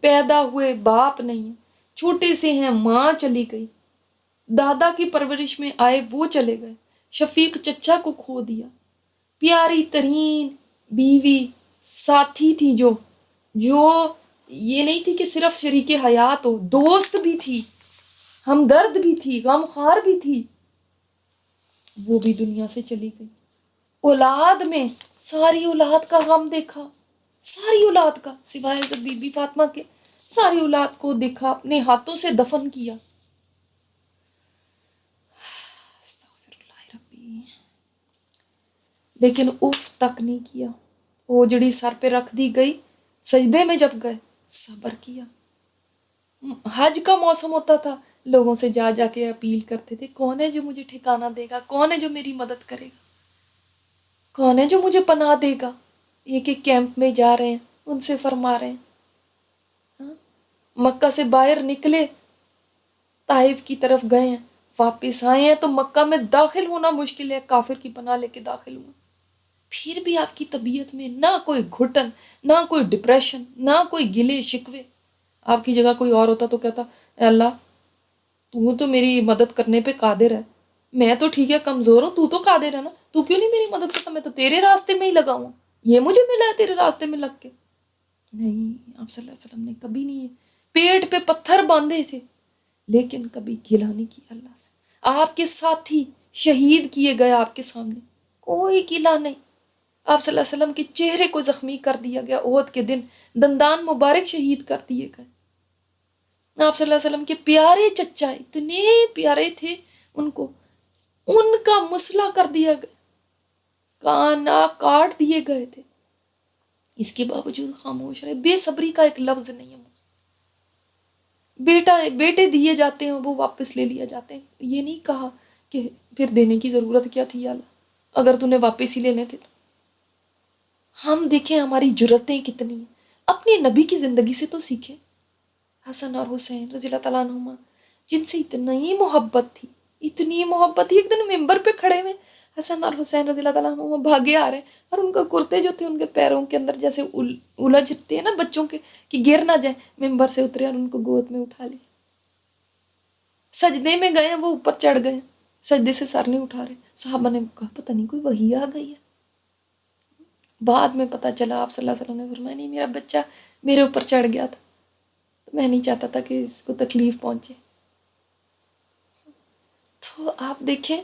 پیدا ہوئے باپ نہیں ہے، چھوٹے سے ہیں ماں چلی گئی، دادا کی پرورش میں آئے وہ چلے گئے، شفیق چچا کو کھو دیا، پیاری ترین بیوی ساتھی تھی جو یہ نہیں تھی کہ صرف شریک حیات ہو، دوست بھی تھی، ہمدرد بھی تھی، غمخوار بھی تھی، وہ بھی دنیا سے چلی گئی. اولاد میں ساری اولاد کا غم دیکھا، ساری اولاد کا، سوائے حضرت بی بی فاطمہ کے ساری اولاد کو دیکھا، اپنے ہاتھوں سے دفن کیا. استغفر اللہ ربی. لیکن اف تک نہیں کیا. وہ جڑی سر پہ رکھ دی گئی، سجدے میں جب گئے صبر کیا. حج کا موسم ہوتا تھا، لوگوں سے جا جا کے اپیل کرتے تھے کون ہے جو مجھے ٹھکانہ دے گا، کون ہے جو میری مدد کرے گا، کون ہے جو مجھے پناہ دے گا. یہ کہ کیمپ میں جا رہے ہیں، ان سے فرما رہے ہیں. مکہ سے باہر نکلے، طائف کی طرف گئے ہیں، واپس آئے ہیں تو مکہ میں داخل ہونا مشکل ہے، کافر کی پناہ لے کے داخل ہوئے. پھر بھی آپ کی طبیعت میں نہ کوئی گھٹن، نہ کوئی ڈپریشن، نہ کوئی گلے شکوے. آپ کی جگہ کوئی اور ہوتا تو کہتا اے اللہ تو میری مدد کرنے پہ قادر ہے، میں تو ٹھیک ہے کمزور ہوں، تو قادر ہے نا، تو کیوں نہیں میری مدد کرتا؟ میں تو تیرے راستے میں ہی لگا ہوں، یہ مجھے ملا ہے تیرے راستے میں لگ کے. نہیں، آپ صلی اللہ علیہ وسلم نے کبھی نہیں پیٹ پہ پتھر باندھے تھے لیکن کبھی گلا نہیں کیا اللہ سے. آپ کے ساتھی شہید کیے گئے آپ کے سامنے، کوئی گلا نہیں. آپ صلی اللہ علیہ وسلم کے چہرے کو زخمی کر دیا گیا احد کے دن، دندان مبارک شہید کر دیے گئے. آپ صلی اللہ علیہ وسلم کے پیارے چچا اتنے پیارے تھے، ان کا مسئلہ کر دیا گیا، کان ناک کاٹ دیے گئے تھے. اس کے باوجود خاموش رہے. بے صبری کا ایک لفظ نہیں ہے. بیٹے دیے جاتے ہیں وہ واپس لے لیا جاتے ہیں. یہ نہیں کہا کہ پھر دینے کی ضرورت کیا تھی یا اللہ، اگر تو نے واپس ہی لینے تھے تو. ہم دیکھیں ہماری جرتیں کتنی ہیں. اپنے نبی کی زندگی سے تو سیکھیں. حسن اور حسین رضی اللہ تعالیٰ عنہما جن سے اتنی محبت تھی، اتنی محبت تھی، ایک دن ممبر پہ کھڑے ہوئے حسن اور حسین رضی اللہ تعالیٰ عنہما بھاگے آ رہے ہیں اور ان کا کرتے جو تھے ان کے پیروں کے اندر جیسے الجھتے ہیں نا بچوں کے کہ گر نہ جائیں، ممبر سے اترے اور ان کو گود میں اٹھا لی. سجدے میں گئے ہیں وہ اوپر چڑھ گئے، سجدے سے سر نہیں اٹھا رہے. صحابہ نے کہا پتہ نہیں کوئی وحی آ گئی ہے. بعد میں پتہ چلا آپ صلی اللہ علیہ وسلم نے فرمایا نہیں، میرا بچہ میرے اوپر چڑھ گیا تھا، تو میں نہیں چاہتا تھا کہ اس کو تکلیف پہنچے. تو آپ دیکھیں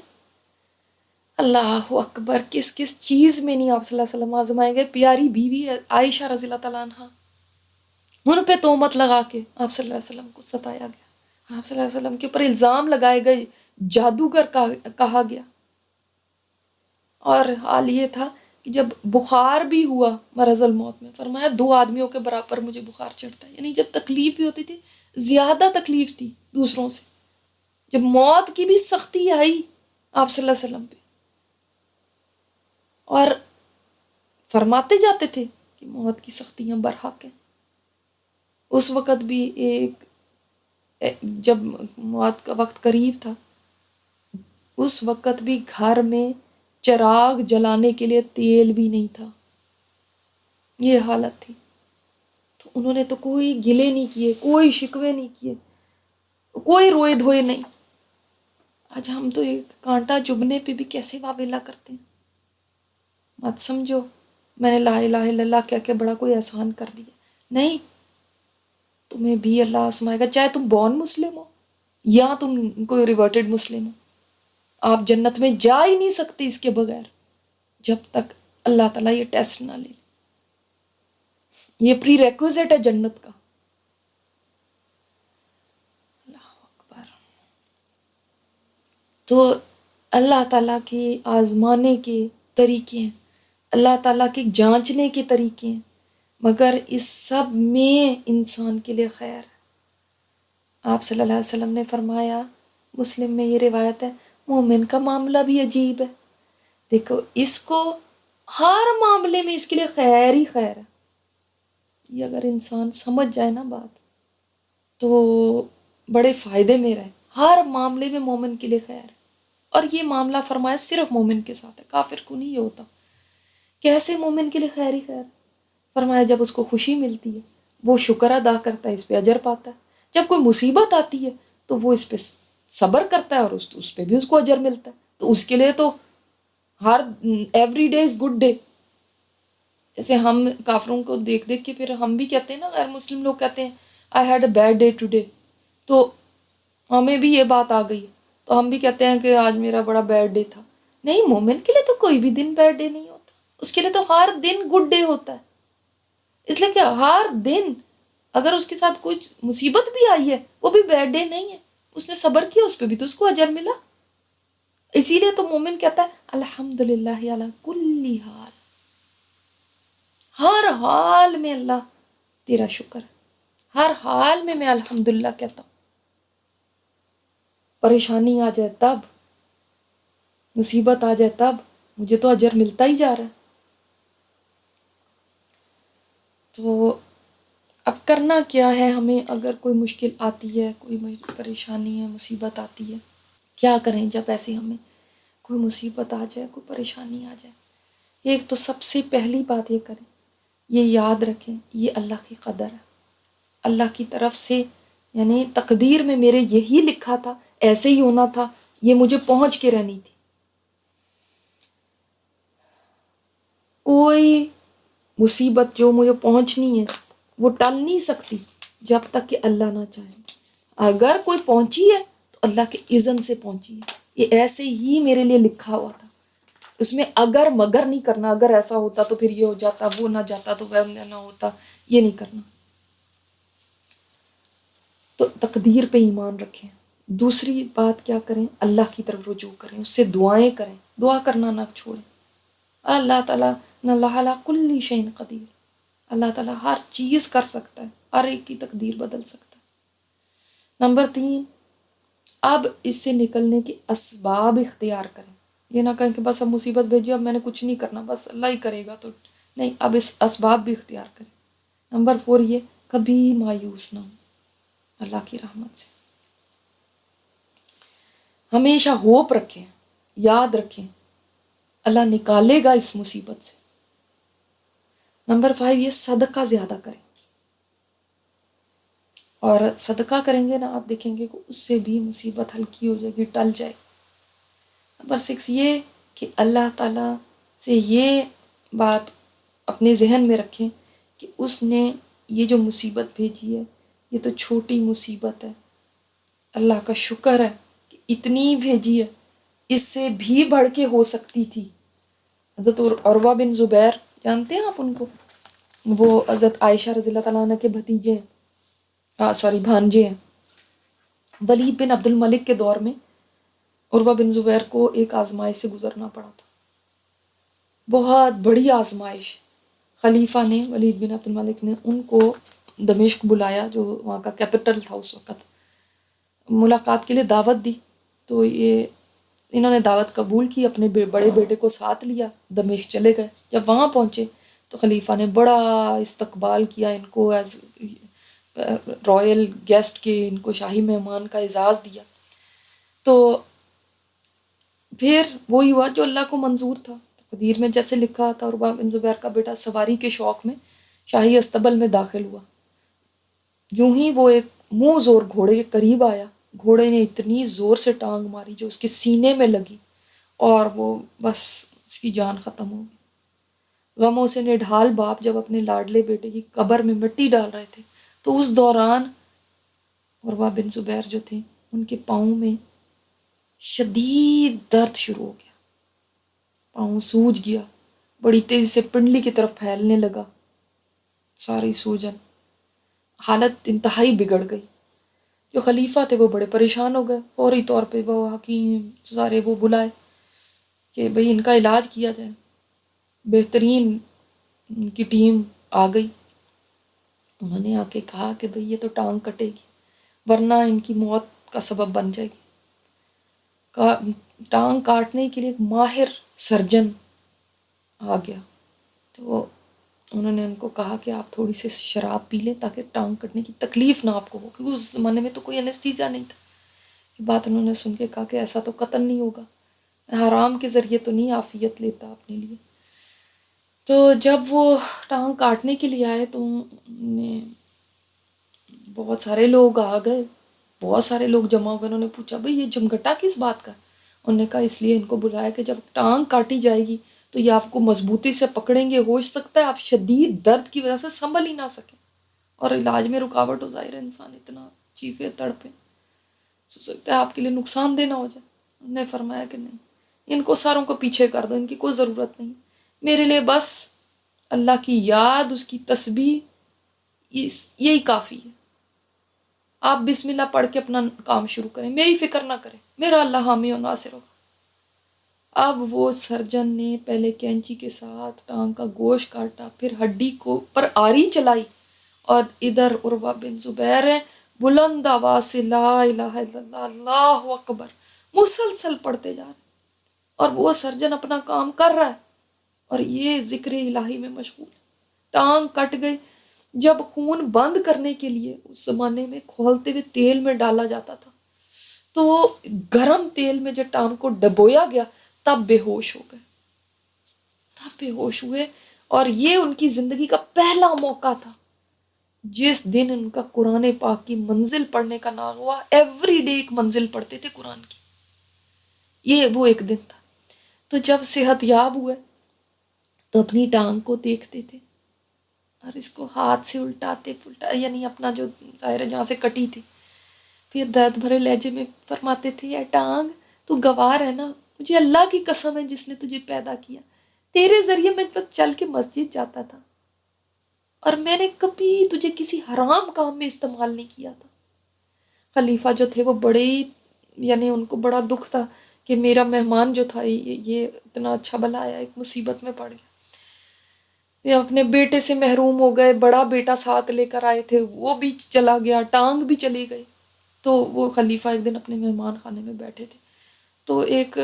اللہ اکبر، کس کس چیز میں نہیں آپ صلی اللہ علیہ وسلم آزمائے گئے. پیاری بیوی عائشہ رضی اللہ تعالیٰ عنہ، ان پہ تہمت لگا کے آپ صلی اللہ علیہ وسلم کو ستایا گیا. آپ صلی اللہ علیہ وسلم کے اوپر الزام لگائے گئے، جادوگر کہا گیا. اور حال یہ تھا کہ جب بخار بھی ہوا مرض الموت میں، فرمایا 2 آدمیوں کے برابر مجھے بخار چڑھتا ہے. یعنی جب تکلیف بھی ہوتی تھی زیادہ تکلیف تھی دوسروں سے. جب موت کی بھی سختی آئی آپ صلی اللہ علیہ وسلم پہ، اور فرماتے جاتے تھے کہ موت کی سختیاں برحق ہیں. اس وقت بھی جب موت کا وقت قریب تھا، اس وقت بھی گھر میں چراغ جلانے کے لیے تیل بھی نہیں تھا. یہ حالت تھی. تو انہوں نے تو کوئی گلے نہیں کیے، کوئی شکوے نہیں کیے، کوئی روئے دھوئے نہیں. آج ہم تو ایک کانٹا چبھنے پہ بھی کیسے واویلا کرتے ہیں. مت سمجھو میں نے لا الہ الا اللہ کہہ کے بڑا کوئی احسان کر دیا. نہیں، تمہیں بھی اللہ آزمائے گا، چاہے تم بورن مسلم ہو یا تم کوئی ریورٹڈ مسلم ہو. آپ جنت میں جا ہی نہیں سکتے اس کے بغیر جب تک اللہ تعالیٰ یہ ٹیسٹ نہ لے. یہ پری ریکوزٹ ہے جنت کا. اللہ اکبر. تو اللہ تعالیٰ کے آزمانے کے طریقے ہیں، اللہ تعالیٰ کے جانچنے کے طریقے ہیں، مگر اس سب میں انسان کے لیے خیر ہے. آپ صلی اللہ علیہ وسلم نے فرمایا، مسلم میں یہ روایت ہے، مومن کا معاملہ بھی عجیب ہے. دیکھو اس کو ہر معاملے میں اس کے لیے خیر ہی خیر ہے. یہ اگر انسان سمجھ جائے نا بات تو بڑے فائدے میں رہے. ہر معاملے میں مومن کے لیے خیر ہے. اور یہ معاملہ فرمایا صرف مومن کے ساتھ ہے، کافر کو نہیں یہ ہوتا. کیسے مومن کے لیے خیر ہی خیر؟ فرمایا جب اس کو خوشی ملتی ہے وہ شکر ادا کرتا ہے، اس پہ اجر پاتا ہے. جب کوئی مصیبت آتی ہے تو وہ اس پہ صبر کرتا ہے اور اس پہ بھی اس کو اجر ملتا ہے. تو اس کے لیے تو ہر every day is good day. جیسے ہم کافروں کو دیکھ دیکھ کے پھر ہم بھی کہتے ہیں نا، غیر مسلم لوگ کہتے ہیں I had a bad day today, تو ہمیں بھی یہ بات آ گئی تو ہم بھی کہتے ہیں کہ آج میرا بڑا بیڈ ڈے تھا. نہیں، مومن کے لیے تو کوئی بھی دن بیڈ ڈے نہیں ہوتا، اس کے لیے تو ہر دن گڈ ڈے ہوتا ہے. اس لیے کہ ہر دن اگر اس کے ساتھ کوئی مصیبت بھی آئی ہے وہ بھی بیڈ ڈے نہیں ہے، اس نے صبر کیا، اس پہ بھی تو اس کو اجر ملا. اسی لیے تو مومن کہتا ہے الحمدللہ علی کل حال، ہر حال میں اللہ تیرا شکر ہے، ہر حال میں الحمدللہ کہتا ہوں. پریشانی آ جائے تب، مصیبت آ جائے تب، مجھے تو اجر ملتا ہی جا رہا ہے. تو اب کرنا کیا ہے ہمیں؟ اگر کوئی مشکل آتی ہے، کوئی پریشانی ہے، مصیبت آتی ہے، کیا کریں جب ایسی ہمیں کوئی مصیبت آ جائے، کوئی پریشانی آ جائے؟ ایک تو سب سے پہلی بات یہ کریں، یہ یاد رکھیں یہ اللہ کی قدر ہے، اللہ کی طرف سے، یعنی تقدیر میں میرے یہی لکھا تھا، ایسے ہی ہونا تھا، یہ مجھے پہنچ کے رہنی تھی. کوئی مصیبت جو مجھے پہنچنی ہے وہ ٹل نہیں سکتی. جب تک کہ اللہ نہ چاہے. اگر کوئی پہنچی ہے تو اللہ کے اذن سے پہنچی ہے. یہ ایسے ہی میرے لیے لکھا ہوا تھا. اس میں اگر مگر نہیں کرنا، اگر ایسا ہوتا تو پھر یہ ہو جاتا، وہ نہ جاتا تو وہ نہ ہوتا، یہ نہیں کرنا. تو تقدیر پہ ایمان رکھیں. دوسری بات کیا کریں؟ اللہ کی طرف رجوع کریں، اس سے دعائیں کریں. دعا کرنا نہ چھوڑیں. اللہ تعالیٰ اللہ علی کل شیء قدیر. اللہ تعالیٰ ہر چیز کر سکتا ہے، ہر ایک کی تقدیر بدل سکتا ہے. نمبر 3، اب اس سے نکلنے کے اسباب اختیار کریں. یہ نہ کہیں کہ بس اب مصیبت بھیجی، اب میں نے کچھ نہیں کرنا، بس اللہ ہی کرے گا. تو نہیں، اب اس اسباب بھی اختیار کریں. نمبر 4 یہ، کبھی مایوس نہ ہو اللہ کی رحمت سے. ہمیشہ ہوپ رکھیں، یاد رکھیں اللہ نکالے گا اس مصیبت سے. نمبر 5 یہ، صدقہ زیادہ کریں. اور صدقہ کریں گے نا، آپ دیکھیں گے کہ اس سے بھی مصیبت ہلکی ہو جائے گی، ٹل جائے گی. نمبر 6 یہ کہ اللہ تعالیٰ سے یہ بات اپنے ذہن میں رکھیں کہ اس نے یہ جو مصیبت بھیجی ہے یہ تو چھوٹی مصیبت ہے. اللہ کا شکر ہے کہ اتنی بھیجی ہے، اس سے بھی بڑھ کے ہو سکتی تھی. حضرت عروہ بن زبیر جانتے ہیں آپ ان کو؟ وہ حضرت عائشہ رضی اللہ تعالیٰ عنہ کے بھتیجے ہیں، بھانجے ہیں. ولید بن عبد الملک کے دور میں عروہ بن زبیر کو ایک آزمائش سے گزرنا پڑا تھا، بہت بڑی آزمائش. خلیفہ نے، ولید بن عبد الملک نے ان کو دمشق بلایا، جو وہاں کا کیپٹل تھا اس وقت. ملاقات کے لیے دعوت دی. تو انہوں نے دعوت قبول کی، اپنے بڑے بیٹے کو ساتھ لیا، دمشق چلے گئے. جب وہاں پہنچے تو خلیفہ نے بڑا استقبال کیا ان کو، ایز رائل گیسٹ کے، ان کو شاہی مہمان کا اعزاز دیا. تو پھر وہی ہوا جو اللہ کو منظور تھا. تقدیر میں جیسے لکھا تھا، عروہ بن زبیر کا بیٹا سواری کے شوق میں شاہی استبل میں داخل ہوا. یوں ہی وہ ایک منہ زور گھوڑے کے قریب آیا، گھوڑے نے اتنی زور سے ٹانگ ماری جو اس کے سینے میں لگی، اور وہ بس اس کی جان ختم ہو گئی. غموں سے نڈھال باپ جب اپنے لاڈلے بیٹے کی قبر میں مٹی ڈال رہے تھے تو اس دوران عروہ بن زبیر جو تھے ان کے پاؤں میں شدید درد شروع ہو گیا، پاؤں سوج گیا، بڑی تیزی سے پنڈلی کی طرف پھیلنے لگا ساری سوجن. حالت انتہائی بگڑ گئی. جو خلیفہ تھے وہ بڑے پریشان ہو گئے. فوری طور پہ وہ حکیم سارے وہ بلائے کہ بھئی ان کا علاج کیا جائے. بہترین ان کی ٹیم آ گئی. انہوں نے آ کے کہا کہ بھئی یہ تو ٹانگ کٹے گی ورنہ ان کی موت کا سبب بن جائے گی. ٹانگ کاٹنے کے لیے ایک ماہر سرجن آ گیا. تو انہوں نے ان کو کہا کہ آپ تھوڑی سی شراب پی لیں تاکہ ٹانگ کٹنے کی تکلیف نہ آپ کو ہو، کیونکہ اس زمانے میں تو کوئی انیستھیزیا نہیں تھا. یہ بات انہوں نے سن کے کہا کہ ایسا تو قطعاً نہیں ہوگا، میں حرام کے ذریعے تو نہیں عافیت لیتا اپنے لیے. تو جب وہ ٹانگ کاٹنے کے لیے آئے تو بہت سارے لوگ آ گئے، بہت سارے لوگ جمع ہو گئے. انہوں نے پوچھا بھئی یہ جمگٹا کس بات کا؟ انہوں نے کہا اس لیے ان کو بلایا کہ جب ٹانگ کاٹی جائے گی تو یہ آپ کو مضبوطی سے پکڑیں گے، ہو سکتا ہے آپ شدید درد کی وجہ سے سنبھل ہی نہ سکیں اور علاج میں رکاوٹ ہو. ظاہر انسان اتنا چیخے تڑپے، ہو سکتا ہے آپ کے لیے نقصان دہ نہ ہو جائے. انہوں نے فرمایا کہ نہیں، ان کو ساروں کو پیچھے کر دو، ان کی کوئی ضرورت نہیں، میرے لیے بس اللہ کی یاد، اس کی تسبیح، یہی کافی ہے. آپ بسم اللہ پڑھ کے اپنا کام شروع کریں، میری فکر نہ کریں، میرا اللہ حامی و ناصر ہوگا. اب وہ سرجن نے پہلے کینچی کے ساتھ ٹانگ کا گوشت کاٹا، پھر ہڈی کو پر آری چلائی، اور ادھر عروہ بن زبیر ہے بلند آواز سے لا الہ الا اللہ اللہ اکبر مسلسل پڑھتے جا رہے، اور وہ سرجن اپنا کام کر رہا ہے اور یہ ذکر الہی میں مشغول ہے. ٹانگ کٹ گئی. جب خون بند کرنے کے لیے اس زمانے میں کھولتے ہوئے تیل میں ڈالا جاتا تھا تو گرم تیل میں جب ٹانگ کو ڈبویا گیا تب بے ہوش ہو گئے، تب بے ہوش ہوئے. اور یہ ان کی زندگی کا پہلا موقع تھا جس دن ان کا قرآن پاک کی منزل پڑھنے کا نام ہوا. ایوری ڈے ایک منزل پڑھتے تھے قرآن کی. یہ وہ ایک دن تھا. تو جب صحت یاب ہوئے تو اپنی ٹانگ کو دیکھتے تھے اور اس کو ہاتھ سے الٹاتے پلٹا، یعنی اپنا جو ظاہر ہے جہاں سے کٹی تھی، پھر درد بھرے لہجے میں فرماتے تھے اے ٹانگ تو گوار ہے نا، مجھے اللہ کی قسم ہے جس نے تجھے پیدا کیا، تیرے ذریعے میں بس چل کے مسجد جاتا تھا اور میں نے کبھی تجھے کسی حرام کام میں استعمال نہیں کیا تھا۔ خلیفہ جو تھے وہ بڑے ہی، یعنی ان کو بڑا دکھ تھا کہ میرا مہمان جو تھا یہ اتنا اچھا بھلا آیا ایک مصیبت میں پڑ گیا، یہ اپنے بیٹے سے محروم ہو گئے، بڑا بیٹا ساتھ لے کر آئے تھے وہ بھی چلا گیا، ٹانگ بھی چلی گئی۔ تو وہ خلیفہ ایک دن اپنے مہمان خانے میں بیٹھے تھے، تو ایک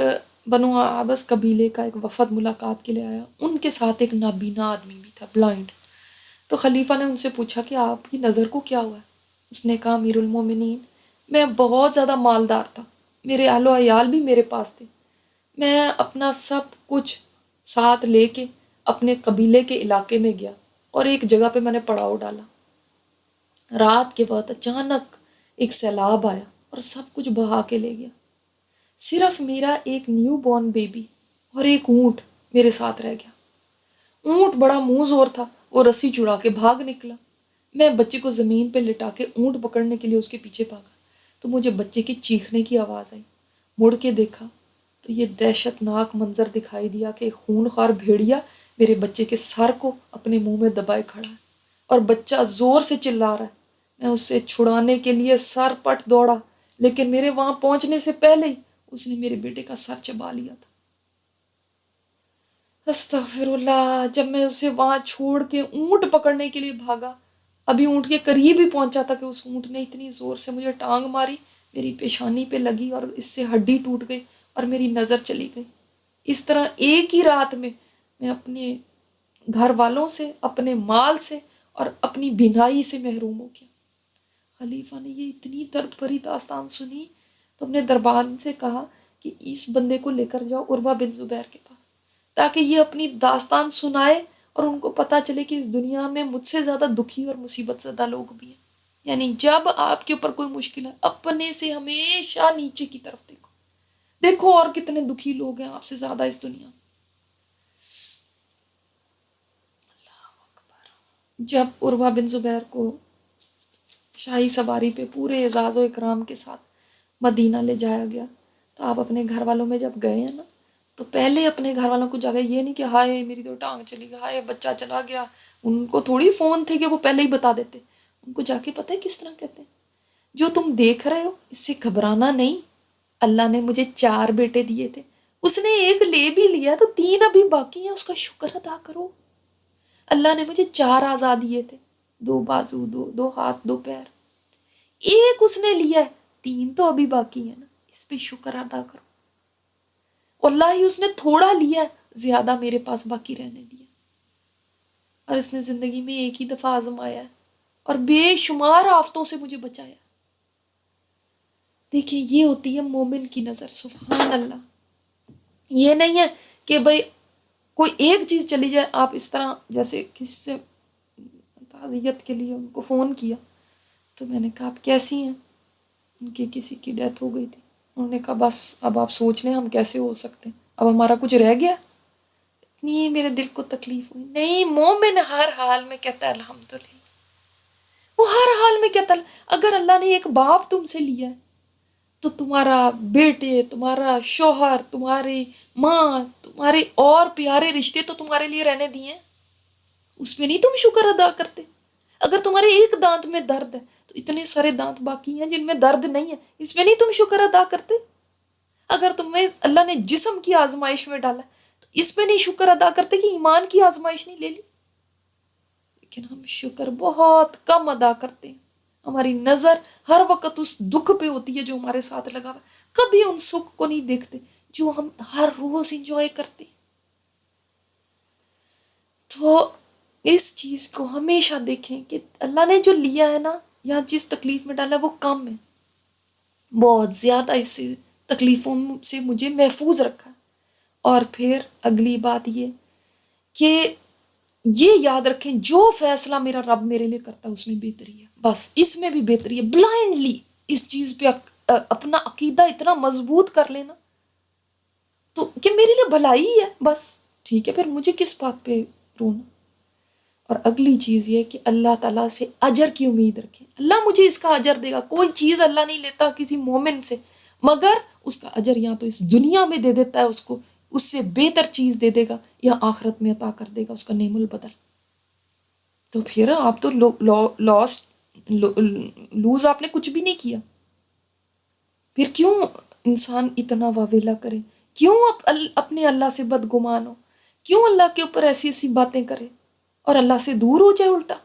بنو عابس قبیلے کا ایک وفد ملاقات کے لیے آیا، ان کے ساتھ ایک نابینا آدمی بھی تھا، بلائنڈ۔ تو خلیفہ نے ان سے پوچھا کہ آپ کی نظر کو کیا ہوا ہے؟ اس نے کہا امیر المومنین میں بہت زیادہ مالدار تھا، میرے اہل و عیال بھی میرے پاس تھے، میں اپنا سب کچھ ساتھ لے کے اپنے قبیلے کے علاقے میں گیا اور ایک جگہ پہ میں نے پڑاؤ ڈالا، رات کے بعد اچانک ایک سیلاب آیا اور سب کچھ بہا کے لے گیا، صرف میرا ایک نیو بورن بیبی اور ایک اونٹ میرے ساتھ رہ گیا۔ اونٹ بڑا منہ زور تھا، وہ رسی چڑا کے بھاگ نکلا، میں بچے کو زمین پہ لٹا کے اونٹ پکڑنے کے لیے اس کے پیچھے بھاگا تو مجھے بچے کی چیخنے کی آواز آئی، مڑ کے دیکھا تو یہ دہشت ناک منظر دکھائی دیا کہ ایک خون خوار بھیڑیا میرے بچے کے سر کو اپنے منہ میں دبائے کھڑا ہے اور بچہ زور سے چلا رہا ہے۔ میں اسے چھڑانے کے لیے سر پٹ دوڑا، لیکن میرے وہاں پہنچنے سے پہلے ہی اس نے میرے بیٹے کا سر چبا لیا تھا۔ استغفر اللہ، جب میں اسے وہاں چھوڑ کے اونٹ پکڑنے کے لیے بھاگا، ابھی اونٹ کے قریب ہی پہنچا تھا کہ اس اونٹ نے اتنی زور سے مجھے ٹانگ ماری، میری پیشانی پہ لگی اور اس سے ہڈی ٹوٹ گئی اور میری نظر چلی گئی۔ اس طرح ایک ہی رات میں میں اپنے گھر والوں سے، اپنے مال سے اور اپنی بینائی سے محروم ہو گیا۔ خلیفہ نے یہ اتنی درد بھری داستان سنی تو اپنے دربان سے کہا کہ اس بندے کو لے کر جاؤ عروہ بن زبیر کے پاس، تاکہ یہ اپنی داستان سنائے اور ان کو پتہ چلے کہ اس دنیا میں مجھ سے زیادہ دکھی اور مصیبت زدہ لوگ بھی ہیں۔ یعنی جب آپ کے اوپر کوئی مشکل ہے، اپنے سے ہمیشہ نیچے کی طرف دیکھو، دیکھو اور کتنے دکھی لوگ ہیں آپ سے زیادہ اس دنیا میں۔ جب عروہ بن زبیر کو شاہی سواری پہ پورے اعزاز و اکرام کے ساتھ مدینہ لے جایا گیا تو آپ اپنے گھر والوں میں جب گئے ہیں نا، تو پہلے اپنے گھر والوں کو جا کے یہ نہیں کہ ہائے میری تو ٹانگ چلی گئی، ہائے بچہ چلا گیا، ان کو تھوڑی فون تھے کہ وہ پہلے ہی بتا دیتے، ان کو جا کے پتہ ہے کس طرح کہتے ہیں، جو تم دیکھ رہے ہو اس سے گھبرانا نہیں، اللہ نے مجھے 4 بیٹے دیے تھے، اس نے ایک لے بھی لیا تو 3 ابھی باقی ہیں، اس کا شکر ادا کرو۔ اللہ نے مجھے 4 اعضاء دیے تھے، 2 بازو، 2 ہاتھ، 2 پیر، ایک اس نے لیا ہے، 3 تو ابھی باقی ہیں نا، اس پہ شکر ادا کرو۔ اللہ ہی اس نے تھوڑا لیا ہے، زیادہ میرے پاس باقی رہنے دیا، اور اس نے زندگی میں ایک ہی دفعہ آزمایا ہے اور بے شمار آفتوں سے مجھے بچایا۔ دیکھیں یہ ہوتی ہے مومن کی نظر، سبحان اللہ۔ یہ نہیں ہے کہ بھئی کوئی ایک چیز چلی جائے، آپ اس طرح جیسے کسی سے تعزیت کے لیے ان کو فون کیا تو میں نے کہا آپ کیسی ہیں، ان کی کسی کی ڈیتھ ہو گئی تھی، انہوں نے کہا بس اب آپ سوچ لیں ہم کیسے ہو سکتے ہیں، اب ہمارا کچھ رہ گیا؟ نہیں، میرے دل کو تکلیف ہوئی۔ نہیں، مومن ہر حال میں کہتا ہے الحمدللہ، وہ ہر حال میں کہتا ہے اگر اللہ نے ایک باپ تم سے لیا ہے تو تمہارا بیٹے، تمہارا شوہر، تمہاری ماں، تمہارے اور پیارے رشتے تو تمہارے لیے رہنے دیے ہیں، اس میں نہیں تم شکر ادا کرتے؟ اگر تمہارے ایک دانت میں درد ہے تو اتنے سارے دانت باقی ہیں جن میں درد نہیں ہے، اس میں نہیں تم شکر ادا کرتے؟ اگر تمہیں اللہ نے جسم کی آزمائش میں ڈالا تو اس میں نہیں شکر ادا کرتے کہ ایمان کی آزمائش نہیں لے لی؟ لیکن ہم شکر بہت کم ادا کرتے ہیں، ہماری نظر ہر وقت اس دکھ پہ ہوتی ہے جو ہمارے ساتھ لگا ہوا ہے، کبھی ان سکھ کو نہیں دیکھتے جو ہم ہر روز انجوائے کرتے ہیں۔ تو اس چیز کو ہمیشہ دیکھیں کہ اللہ نے جو لیا ہے نا یا جس تکلیف میں ڈالا ہے وہ کم ہے، بہت زیادہ اس سے تکلیفوں سے مجھے محفوظ رکھا ہے۔ اور پھر اگلی بات یہ کہ یہ یاد رکھیں جو فیصلہ میرا رب میرے لیے کرتا ہے اس میں بہتری ہے، بس اس میں بھی بہتری ہے، بلائنڈلی اس چیز پہ اپنا عقیدہ اتنا مضبوط کر لینا تو کہ میرے لیے بھلائی ہی ہے، بس ٹھیک ہے، پھر مجھے کس بات پہ رونا۔ اور اگلی چیز یہ کہ اللہ تعالیٰ سے اجر کی امید رکھیں، اللہ مجھے اس کا اجر دے گا. کوئی چیز اللہ نہیں لیتا کسی مومن سے، مگر اس کا اجر یا تو اس دنیا میں دے دیتا ہے اس کو، اس سے بہتر چیز دے دے گا، یا آخرت میں عطا کر دے گا اس کا نعم البدل. تو پھر آپ تو لوز آپ نے کچھ بھی نہیں کیا. پھر کیوں انسان اتنا واویلا کرے، کیوں اپنے اللہ سے بدگمان ہو، کیوں اللہ کے اوپر ایسی ایسی باتیں کرے اور اللہ سے دور ہو جائے الٹا.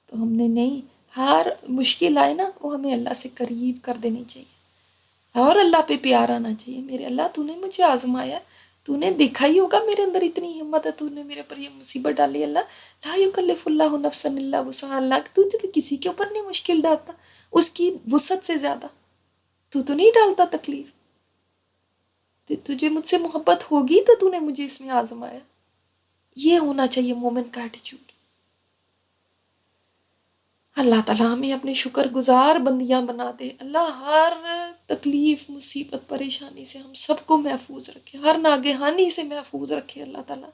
تو ہم نے نہیں، ہر مشکل آئے نا وہ ہمیں اللہ سے قریب کر دینی چاہیے اور اللہ پہ پیار آنا چاہیے. میرے اللہ تو نے مجھے آزمایا، تو نے دیکھا ہی ہوگا میرے اندر اتنی ہمت ہے، تو نے میرے پر یہ مصیبت ڈالی. اللہ لا یکلف اللہ نفسا الا وسعها، اللہ تو کسی کے اوپر نہیں مشکل ڈالتا اس کی وسعت سے زیادہ. تو نہیں ڈالتا تکلیف. تجھے مجھ سے محبت ہوگی تو نے مجھے اس میں آزمایا. یہ ہونا چاہیے مومن کا ایٹیچیوڈ. اللہ تعالیٰ ہمیں اپنے شکر گزار بندیاں بنا دے. اللہ ہر تکلیف مصیبت پریشانی سے ہم سب کو محفوظ رکھے، ہر ناگہانی سے محفوظ رکھے. اللہ تعالیٰ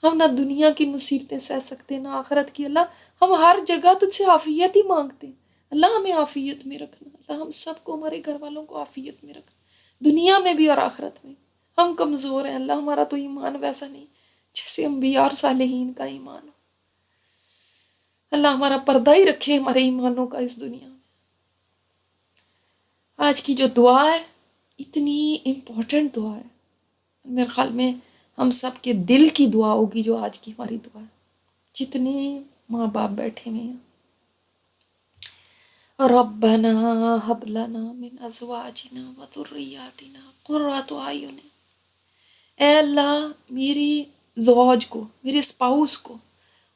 ہم نہ دنیا کی مصیبتیں سہ سکتے نہ آخرت کی. اللہ ہم ہر جگہ تجھ سے عافیت ہی مانگتے ہیں. اللہ ہمیں عافیت میں رکھنا. اللہ ہم سب کو، ہمارے گھر والوں کو عافیت میں رکھنا، دنیا میں بھی اور آخرت میں. ہم کمزور ہیں اللہ، ہمارا تو ایمان ویسا نہیں جیسے انبیاء اور صالحین کا ایمان ہو. اللہ ہمارا پردہ ہی رکھے ہمارے ایمانوں کا اس دنیا میں. آج کی جو دعا ہے اتنی امپورٹنٹ دعا ہے، میرے خیال میں ہم سب کے دل کی دعا ہوگی جو آج کی ہماری دعا ہے. جتنے ماں باپ بیٹھے ہوئے ہیں، ربنا ہب لنا من ازواجنا وذریاتنا قرۃ اعین. اے اللہ میری زوج کو، میرے اسپاؤس کو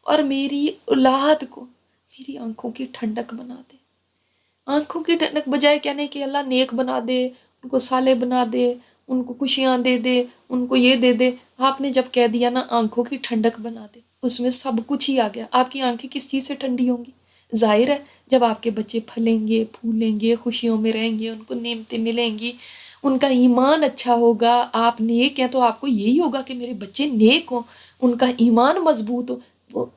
اور میری اولاد کو میری آنکھوں کی ٹھنڈک بنا دے. آنکھوں کی ٹھنڈک بجائے کہنے کہ اللہ نیک بنا دے، ان کو صالح بنا دے، ان کو خوشیاں دے دے، ان کو یہ دے دے. آپ نے جب کہہ دیا نا آنکھوں کی ٹھنڈک بنا دے، اس میں سب کچھ ہی آ گیا. آپ کی آنکھیں کس چیز سے ٹھنڈی ہوں گی؟ ظاہر ہے جب آپ کے بچے پھلیں گے پھولیں گے، خوشیوں میں رہیں گے، ان کو نعمتیں ملیں گی، ان کا ایمان اچھا ہوگا. آپ نیک ہیں تو آپ کو یہی ہوگا کہ میرے بچے نیک ہوں، ان کا ایمان مضبوط ہو.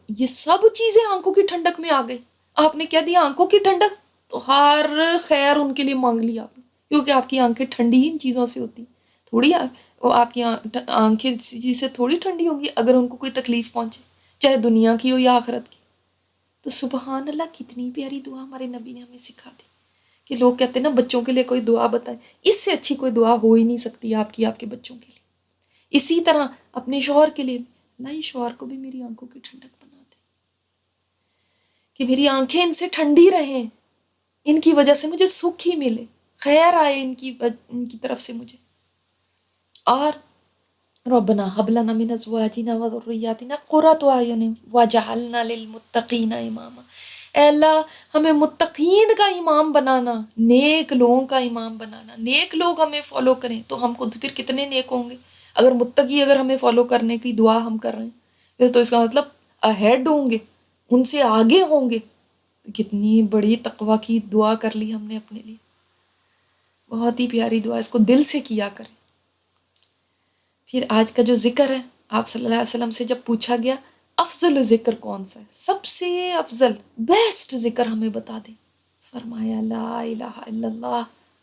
یہ سب چیزیں آنکھوں کی ٹھنڈک میں آ گئی. آپ نے کہہ دیا آنکھوں کی ٹھنڈک، تو ہر خیر ان کے لیے مانگ لیا آپ نے، کیونکہ آپ کی آنکھیں ٹھنڈی ان چیزوں سے ہوتی. تھوڑی آپ کی آنکھیں چیز سے تھوڑی ٹھنڈی ہوں گی اگر ان کو کوئی تکلیف پہنچے، چاہے دنیا کی ہو یا آخرت کی. تو سبحان اللہ کتنی پیاری دعا ہمارے نبی نے ہمیں سکھا دی کہ لوگ کہتے ہیں نا بچوں کے لیے کوئی دعا بتائیں، اس سے اچھی کوئی دعا ہو ہی نہیں سکتی آپ کی آپ کے بچوں کے لیے. اسی طرح اپنے شوہر کے لیے، اللہ یہ شوہر کو بھی میری آنکھوں کی ٹھنڈک بنا دے کہ میری آنکھیں ان سے ٹھنڈی رہیں، ان کی وجہ سے مجھے سکھ ہی ملے، خیر آئے ان کی طرف سے مجھے. اور ربنا هب لنا من ازواجنا وذریاتنا قرۃ اعین واجعلنا للمتقین اماما. اے اللہ ہمیں متقین کا امام بنانا، نیک لوگوں کا امام بنانا. نیک لوگ ہمیں فالو کریں تو ہم خود پھر کتنے نیک ہوں گے. اگر متقی اگر ہمیں فالو کرنے کی دعا ہم کر رہے ہیں پھر تو اس کا مطلب اہیڈ ہوں گے، ان سے آگے ہوں گے. کتنی بڑی تقوی کی دعا کر لی ہم نے اپنے لیے. بہت ہی پیاری دعا، اس کو دل سے کیا کریں. پھر آج کا جو ذکر ہے، آپ صلی اللہ علیہ وسلم سے جب پوچھا گیا افضل ذکر کون سا ہے، سب سے افضل بیسٹ ذکر ہمیں بتا دیں، فرمایا لا الہ الا اللہ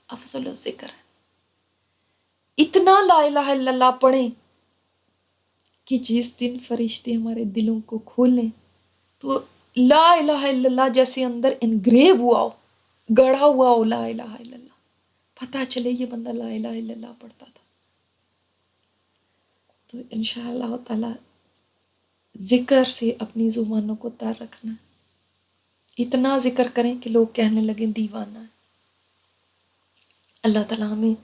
افضل الذکر ہے. اتنا لا الہ الا اللہ پڑھیں کہ جس دن فرشتے ہمارے دلوں کو کھولیں تو لا الہ الا اللہ جیسے اندر انگریو ہوا ہو، گڑھا ہوا ہو لا الہ الا اللہ، پتہ چلے یہ بندہ لا الہ الا اللہ پڑھتا تھا. تو انشاءاللہ تعالی ذکر سے اپنی زبانوں کو تر رکھنا، اتنا ذکر کریں کہ لوگ کہنے لگیں دیوانہ ہے. اللہ تعالیٰ ہمیں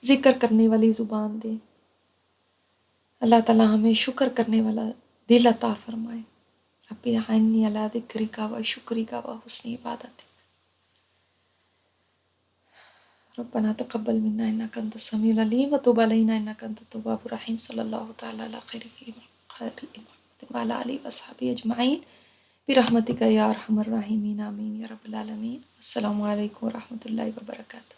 ذکر کرنے والی زبان دے، اللہ تعالیٰ ہمیں شکر کرنے والا دل عطا فرمائے. رب اعنی علی ذکرک و شکرک و حسن عبادتک. ربنا تقبل منا انک انت السمیع العلیم وتب علینا انک انت التواب الرحیم. صلی اللہ تعالی علی خیر محمد وعلی آلہ وصحبہ اجمعین برحمتک یا ارحم الراحمین آمین یا رب العالمین. السلام علیکم ورحمۃ اللہ وبرکاتہ.